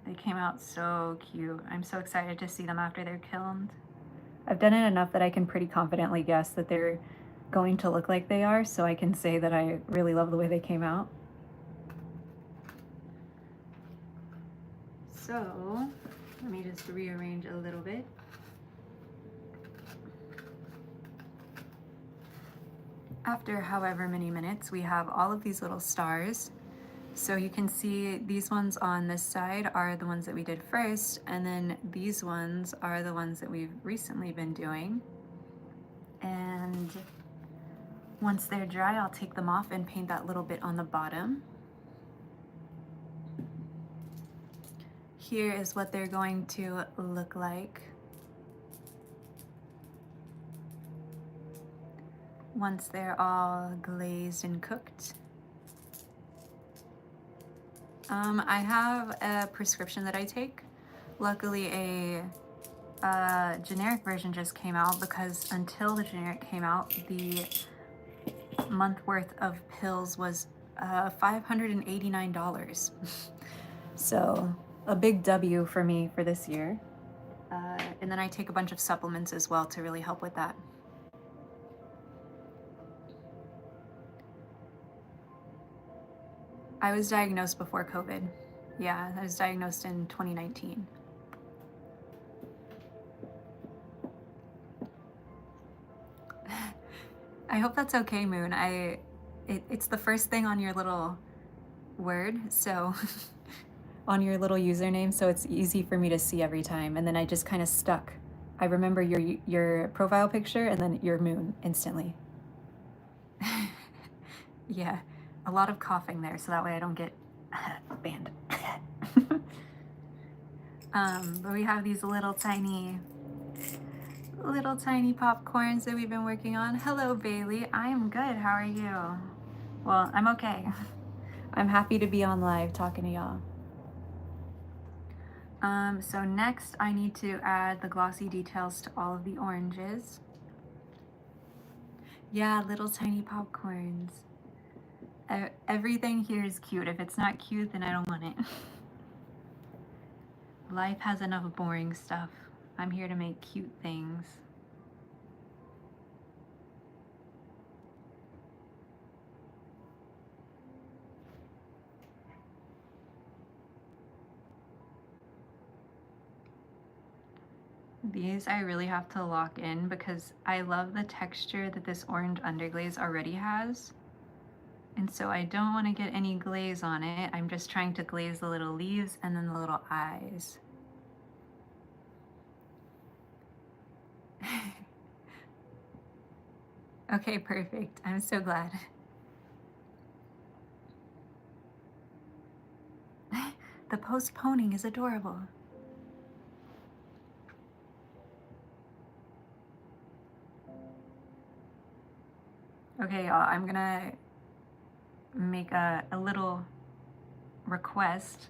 They came out so cute. I'm so excited to see them after they're kilned. I've done it enough that I can pretty confidently guess that they're going to look like they are, so I can say that I really love the way they came out. So, let me just rearrange a little bit. After however many minutes, we have all of these little stars. So you can see these ones on this side are the ones that we did first, and then these ones are the ones that we've recently been doing. And once they're dry, I'll take them off and paint that little bit on the bottom. Here is what they're going to look like once they're all glazed and cooked. I have a prescription that I take. Luckily, a generic version just came out, because until the generic came out, the month worth of pills was $589. So a big W for me for this year. And then I take a bunch of supplements as well to really help with that. I was diagnosed before COVID. Yeah, I was diagnosed in 2019. I hope that's okay, Moon. It's the first thing on your little word, so on your little username, so it's easy for me to see every time. And then I just kind of stuck. I remember your profile picture and then your moon instantly. Yeah, a lot of coughing there, so that way I don't get banned. But we have these little tiny popcorns that we've been working on. Hello, Bailey. I am good. How are you? Well, I'm okay. I'm happy to be on live talking to y'all. So next I need to add the glossy details to all of the oranges. Yeah, little tiny popcorns. Everything here is cute. If it's not cute, then I don't want it. Life has enough boring stuff. I'm here to make cute things. These I really have to lock in because I love the texture that this orange underglaze already has. And so I don't want to get any glaze on it. I'm just trying to glaze the little leaves and then the little eyes. Okay, perfect. I'm so glad. The postponing is adorable. Okay, y'all, I'm gonna make a little request.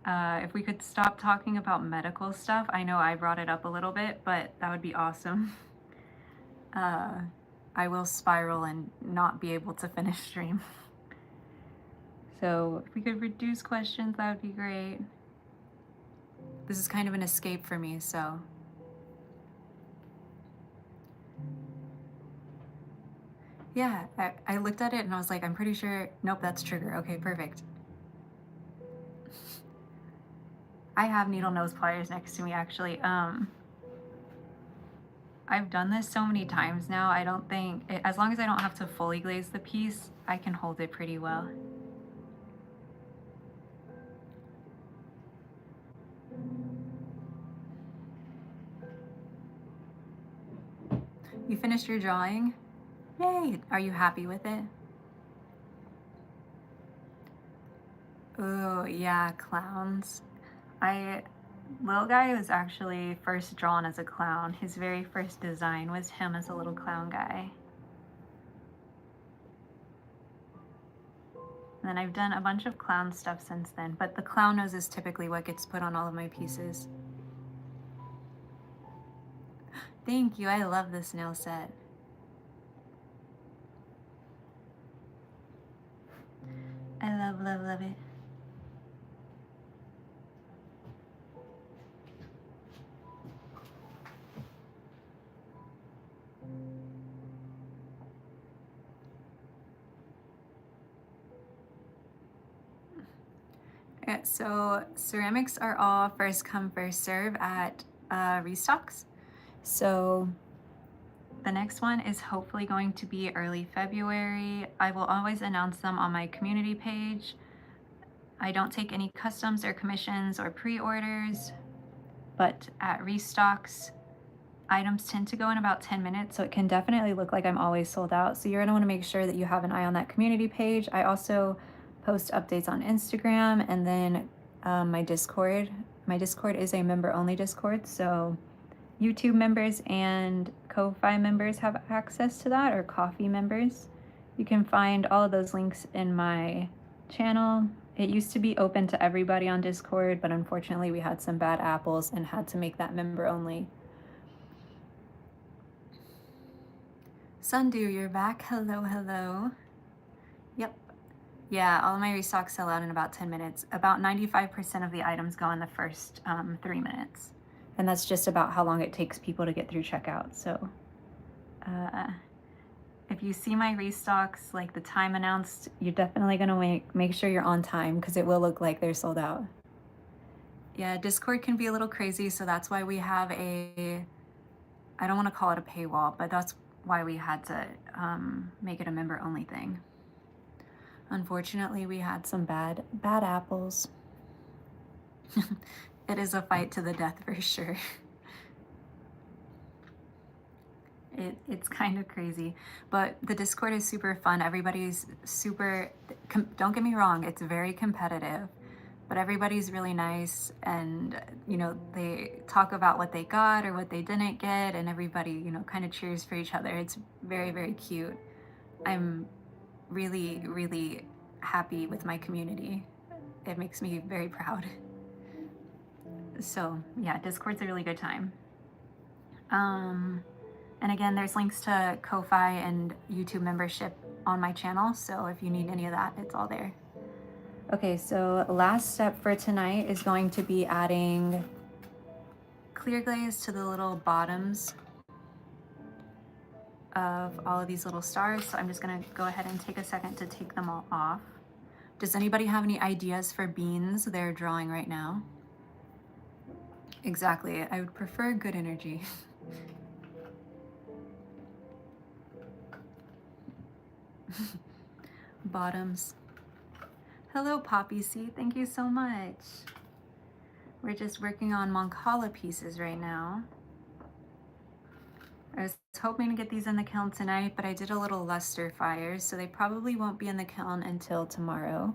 If we could stop talking about medical stuff. I know I brought it up a little bit, but that would be awesome. I will spiral and not be able to finish stream. So if we could reduce questions, that would be great. This is kind of an escape for me, so. Yeah, I looked at it and I was like, I'm pretty sure, nope, that's trigger. Okay, perfect. I have needle nose pliers next to me, actually. I've done this so many times now, I don't think, as long as I don't have to fully glaze the piece, I can hold it pretty well. You finished your drawing? Yay! Are you happy with it? Oh, yeah, clowns. Little guy was actually first drawn as a clown. His very first design was him as a little clown guy. And then I've done a bunch of clown stuff since then, but the clown nose is typically what gets put on all of my pieces. Thank you, I love this nail set. I love, love, love it. So ceramics are all first come, first serve at Restocks. So the next one is hopefully going to be early February. I will always announce them on my community page. I don't take any customs or commissions or pre-orders, but at Restocks, items tend to go in about 10 minutes, so it can definitely look like I'm always sold out. So you're gonna wanna make sure that you have an eye on that community page. I also post updates on Instagram, and then my Discord. My Discord is a member-only Discord, so YouTube members and Ko-Fi members have access to that, or Coffee members. You can find all of those links in my channel. It used to be open to everybody on Discord, but unfortunately we had some bad apples and had to make that member only. Sundew, you're back. Hello, hello. Yep. Yeah, all of my restocks sell out in about 10 minutes. About 95% of the items go in the first 3 minutes. And that's just about how long it takes people to get through checkout. So if you see my restocks, like the time announced, you're definitely gonna make sure you're on time, because it will look like they're sold out. Yeah, Discord can be a little crazy, so that's why we have I don't want to call it a paywall, but that's why we had to make it a member only thing. Unfortunately, we had some bad apples. It is a fight to the death for sure. It's kind of crazy, but the Discord is super fun. Everybody's super, don't get me wrong, it's very competitive, but everybody's really nice, and you know, they talk about what they got or what they didn't get, and everybody, you know, kind of cheers for each other. It's very, very cute. I'm really, really happy with my community. It makes me very proud. So yeah, Discord's a really good time. And again, there's links to Ko-Fi and YouTube membership on my channel, so if you need any of that, it's all there. Okay, so last step for tonight is going to be adding clear glaze to the little bottoms of all of these little stars. So I'm just gonna go ahead and take a second to take them all off. Does anybody have any ideas for beans they're drawing right now? Exactly, I would prefer good energy. Bottoms. Hello, Poppy C. Thank you so much. We're just working on Mancala pieces right now. I was hoping to get these in the kiln tonight, but I did a little luster fire, so they probably won't be in the kiln until tomorrow.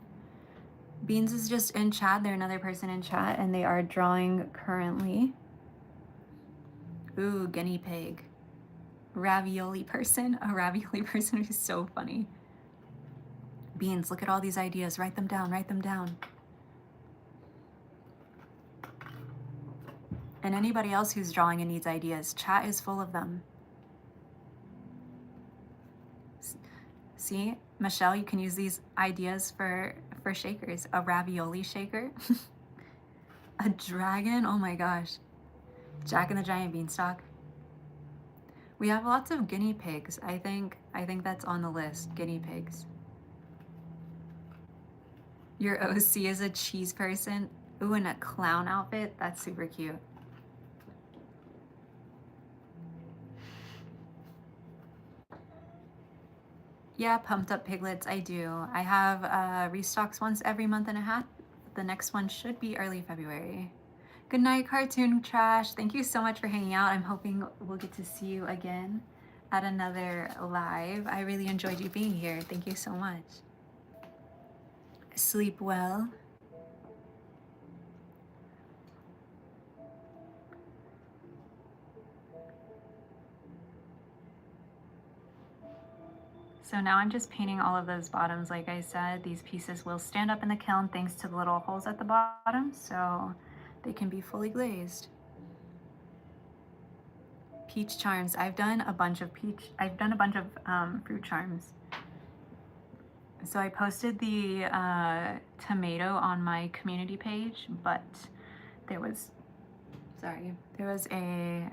Beans is just in chat. They're another person in chat, and they are drawing currently. Ooh, guinea pig. Ravioli person. A ravioli person is so funny. Beans, look at all these ideas. Write them down, write them down. And anybody else who's drawing and needs ideas, chat is full of them. See, Michelle, you can use these ideas for shakers. A ravioli shaker. A dragon, oh my gosh. Jack and the Giant Beanstalk. We have lots of guinea pigs. I think that's on the list, guinea pigs. Your OC is a cheese person. Ooh, in a clown outfit. That's super cute. Yeah, pumped up piglets, I do. I have restocks once every month and a half. The next one should be early February. Good night, Cartoon Trash. Thank you so much for hanging out. I'm hoping we'll get to see you again at another live. I really enjoyed you being here. Thank you so much. Sleep well. So now I'm just painting all of those bottoms. Like I said, these pieces will stand up in the kiln thanks to the little holes at the bottom, so they can be fully glazed. Peach charms. I've done a bunch of fruit charms. So I posted the tomato on my community page, but there was a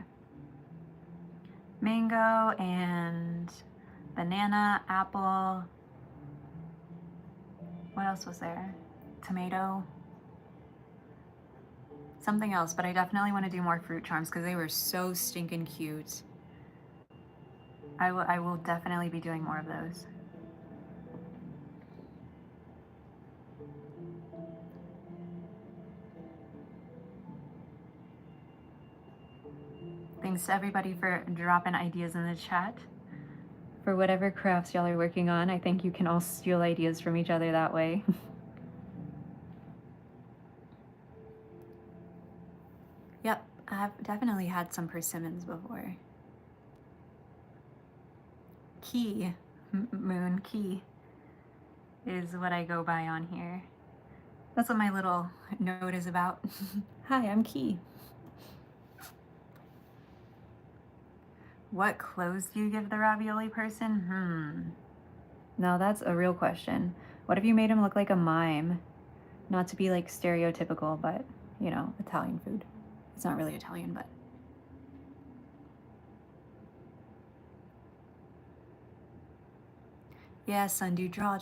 mango and banana, apple. What else was there? Tomato. something else, but I definitely want to do more fruit charms because they were so stinking cute. I will definitely be doing more of those. Thanks to everybody for dropping ideas in the chat. For whatever crafts y'all are working on, I think you can all steal ideas from each other that way. Yep, I've definitely had some persimmons before. Key, Moon Key, is what I go by on here. That's what my little note is about. Hi, I'm Key. What clothes do you give the ravioli person? Now that's a real question. What if you made him look like a mime? Not to be like stereotypical, but you know, Italian food. It's not really Italian, but. Yeah, Sundew, draw.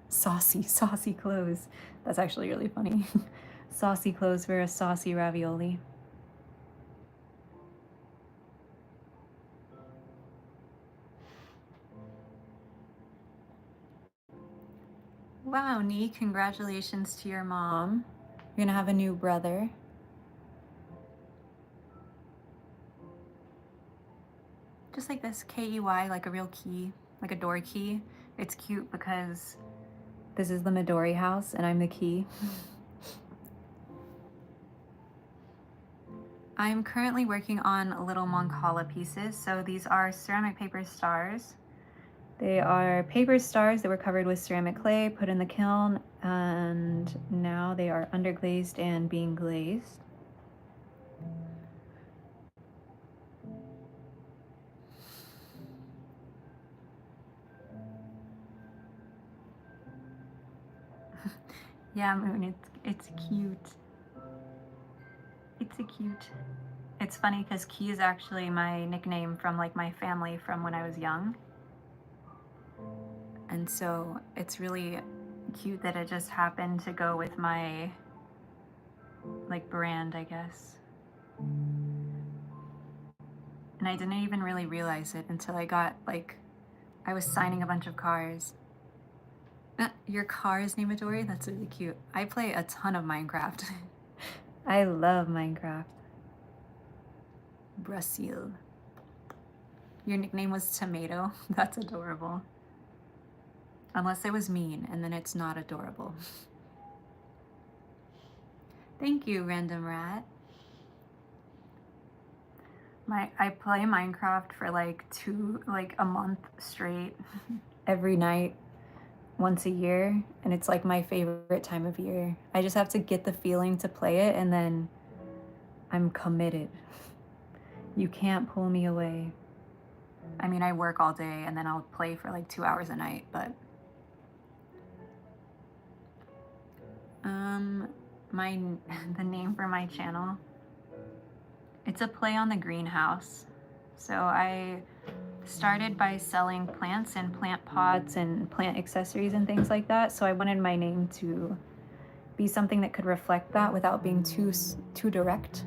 Saucy clothes. That's actually really funny. Saucy clothes for a saucy ravioli. Wow, Nee, congratulations to your mom. You're gonna have a new brother. Just like this, K-E-Y, like a real key, like a door key. It's cute because this is the Midori house and I'm the key. I'm currently working on little Mancala pieces. So these are ceramic paper stars. They are paper stars that were covered with ceramic clay, put in the kiln, and now they are underglazed and being glazed. Yeah, Moon, it's cute. It's a cute. It's funny because Key is actually my nickname from like my family from when I was young. And so it's really cute that it just happened to go with my like brand, I guess. And I didn't even really realize it until I got like, I was signing a bunch of cars. Your car is named Midori? That's really cute. I play a ton of Minecraft. I love Minecraft. Brazil. Your nickname was Tomato? That's adorable. Unless it was mean, and then it's not adorable. Thank you, Random Rat. I play Minecraft for like a month straight every night, once a year, and it's like my favorite time of year. I just have to get the feeling to play it, and then I'm committed. You can't pull me away. I mean, I work all day, and then I'll play for like 2 hours a night, but the name for my channel, it's a play on the greenhouse. So I started by selling plants and plant pots and plant accessories and things like that. So I wanted my name to be something that could reflect that without being too direct.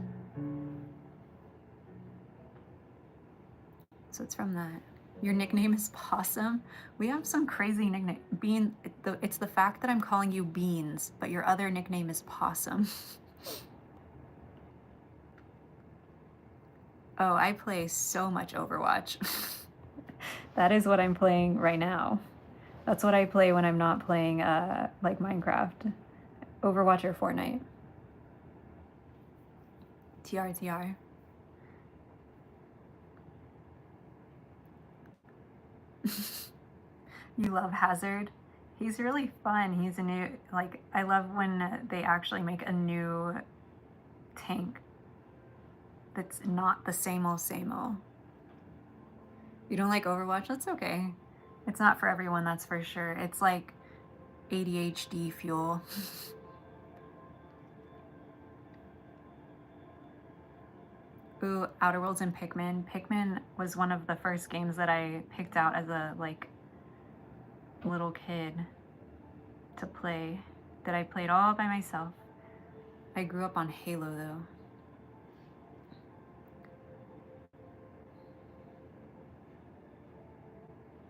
So it's from that. Your nickname is Possum? We have some crazy nickname. It's the fact that I'm calling you Beans, but your other nickname is Possum. Oh, I play so much Overwatch. That is what I'm playing right now. That's what I play when I'm not playing like Minecraft. Overwatch or Fortnite. TR. You love Hazard? He's really fun. He's a new, like, I love when they actually make a new tank that's not the same old. You don't like Overwatch? That's okay. It's not for everyone, that's for sure. It's like ADHD fuel. Ooh, Outer Worlds and Pikmin. Pikmin was one of the first games that I picked out as a like little kid to play, that I played all by myself. I grew up on Halo though.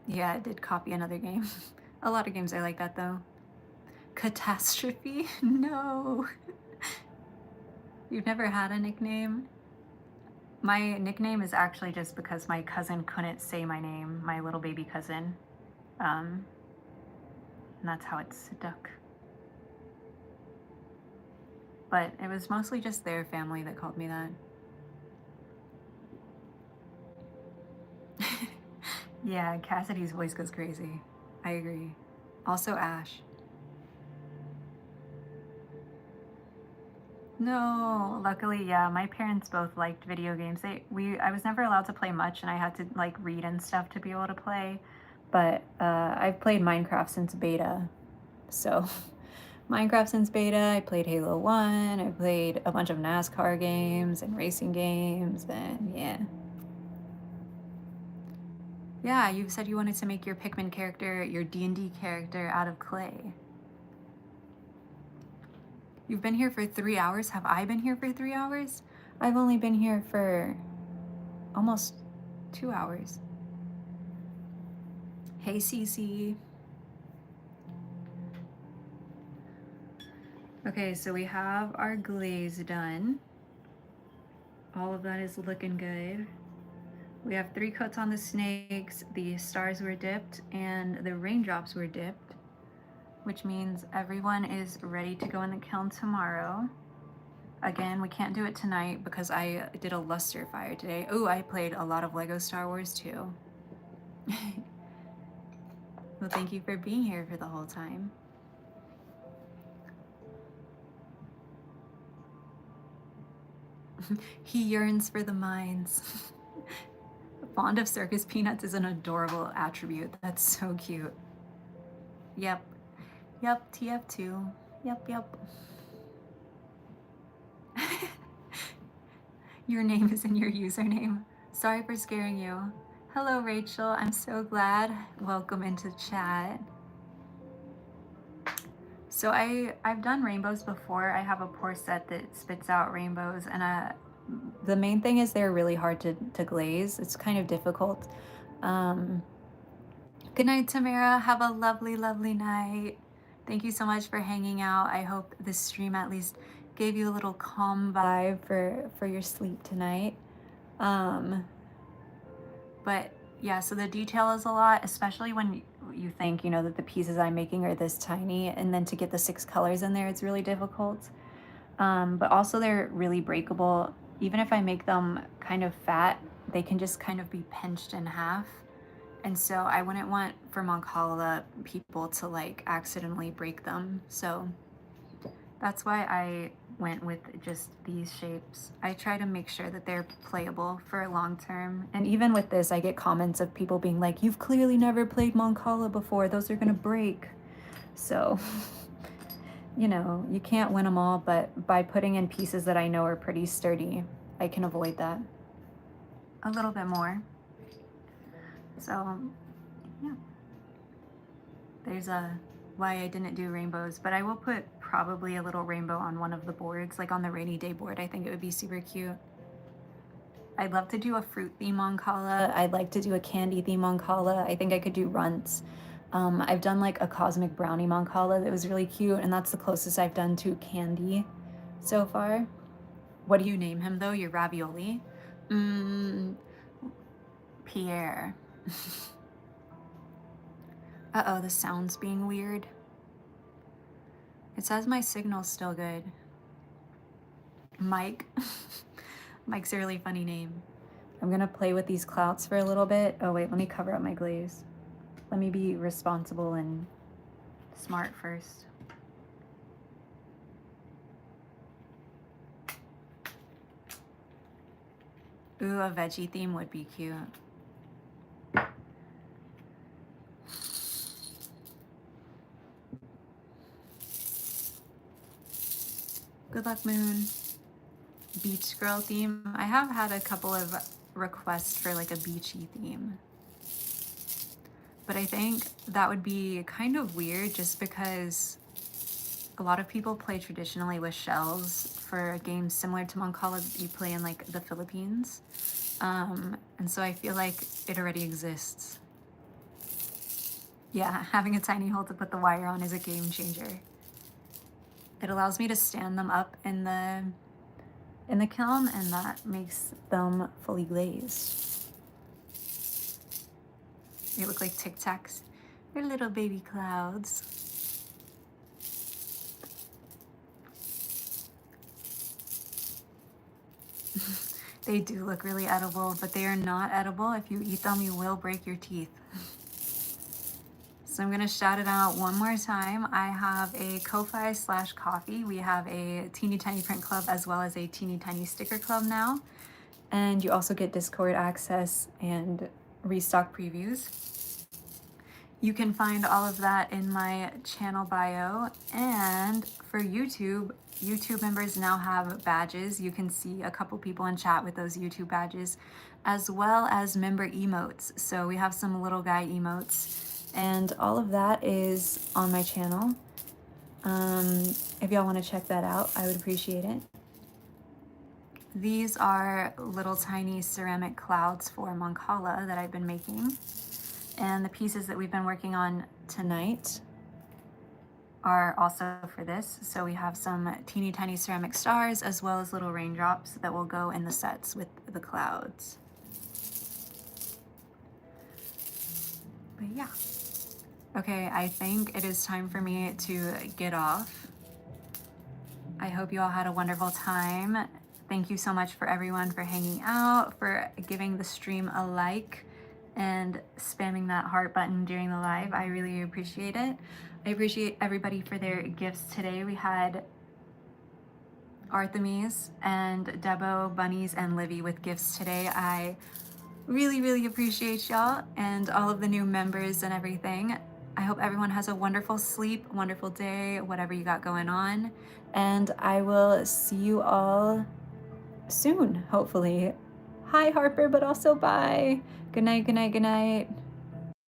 Yeah, I did copy another game. A lot of games are like that though. Catastrophe? No. You've never had a nickname? My nickname is actually just because my cousin couldn't say my name, my little baby cousin. And that's how it stuck. But it was mostly just their family that called me that. Yeah, Cassidy's voice goes crazy. I agree. Also Ash. No, luckily, yeah, my parents both liked video games. I was never allowed to play much, and I had to like read and stuff to be able to play. But I've played Minecraft since beta, so Minecraft since beta. I played Halo 1. I played a bunch of NASCAR games and racing games. And yeah. Yeah, you said you wanted to make your Pikmin character, your D&D character out of clay. You've been here for 3 hours? Have I been here for 3 hours? I've only been here for almost 2 hours. Hey, Cece. Okay, so we have our glaze done. All of that is looking good. We have 3 coats on the snakes, the stars were dipped, and the raindrops were dipped, which means everyone is ready to go in the kiln tomorrow. Again, we can't do it tonight because I did a luster fire today. Oh, I played a lot of Lego Star Wars too. Well, thank you for being here for the whole time. He yearns for the mines. Fond of circus peanuts is an adorable attribute. That's so cute. Yep. Yep, TF2. Yep. Your name is in your username. Sorry for scaring you. Hello, Rachel. I'm so glad. Welcome into chat. So I've done rainbows before. I have a pour set that spits out rainbows, and the main thing is they're really hard to glaze. It's kind of difficult. Good night, Tamara. Have a lovely, lovely night. Thank you so much for hanging out. I hope this stream at least gave you a little calm vibe for your sleep tonight. But yeah, so the detail is a lot, especially when you think, you know, that the pieces I'm making are this tiny, and then to get the 6 colors in there, it's really difficult. But also they're really breakable. Even if I make them kind of fat, they can just kind of be pinched in half. And so I wouldn't want for Mancala people to like accidentally break them. So that's why I went with just these shapes. I try to make sure that they're playable for long term. And even with this, I get comments of people being like, you've clearly never played Mancala before. Those are gonna break. So, you know, you can't win them all, but by putting in pieces that I know are pretty sturdy, I can avoid that a little bit more. So, yeah. There's why I didn't do rainbows, but I will put probably a little rainbow on one of the boards, like on the rainy day board. I think it would be super cute. I'd love to do a fruit theme on Kala. I'd like to do a candy theme on Kala. I think I could do runts. I've done like a cosmic brownie Mancala that was really cute, and that's the closest I've done to candy so far. What do you name him though? Your ravioli? Pierre. Uh-oh, the sound's being weird. It says my signal's still good. Mike. Mike's a really funny name. I'm gonna play with these clouds for a little bit. Oh wait, let me cover up my glaze. Let me be responsible and smart first. Ooh, a veggie theme would be cute. Good luck, Moon. Beach girl theme. I have had a couple of requests for like a beachy theme. But I think that would be kind of weird just because a lot of people play traditionally with shells for a game similar to Mancala that you play in like the Philippines. And so I feel like it already exists. Yeah, having a tiny hole to put the wire on is a game changer. It allows me to stand them up in the kiln, and that makes them fully glazed. They look like Tic Tacs. They're little baby clouds. They do look really edible, but they are not edible. If you eat them, you will break your teeth. So I'm gonna shout it out one more time. I have a Ko-Fi / coffee. We have a teeny tiny print club as well as a teeny tiny sticker club now. And you also get Discord access and Restock previews. You can find all of that in my channel bio. And for YouTube, YouTube members now have badges. You can see a couple people in chat with those YouTube badges, as well as member emotes. So we have some little guy emotes, and all of that is on my channel. If y'all want to check that out, I would appreciate it. These are little tiny ceramic clouds for Mancala that I've been making. And the pieces that we've been working on tonight are also for this. So we have some teeny tiny ceramic stars as well as little raindrops that will go in the sets with the clouds. But yeah. Okay, I think it is time for me to get off. I hope you all had a wonderful time. Thank you so much for everyone for hanging out, for giving the stream a like, and spamming that heart button during the live. I really appreciate it. I appreciate everybody for their gifts today. We had Artemis and Debo, Bunnies, and Livy with gifts today. I really appreciate y'all and all of the new members and everything. I hope everyone has a wonderful sleep, wonderful day, whatever you got going on. And I will see you all soon, hopefully. Hi, Harper, but also bye. Good night, good night, good night.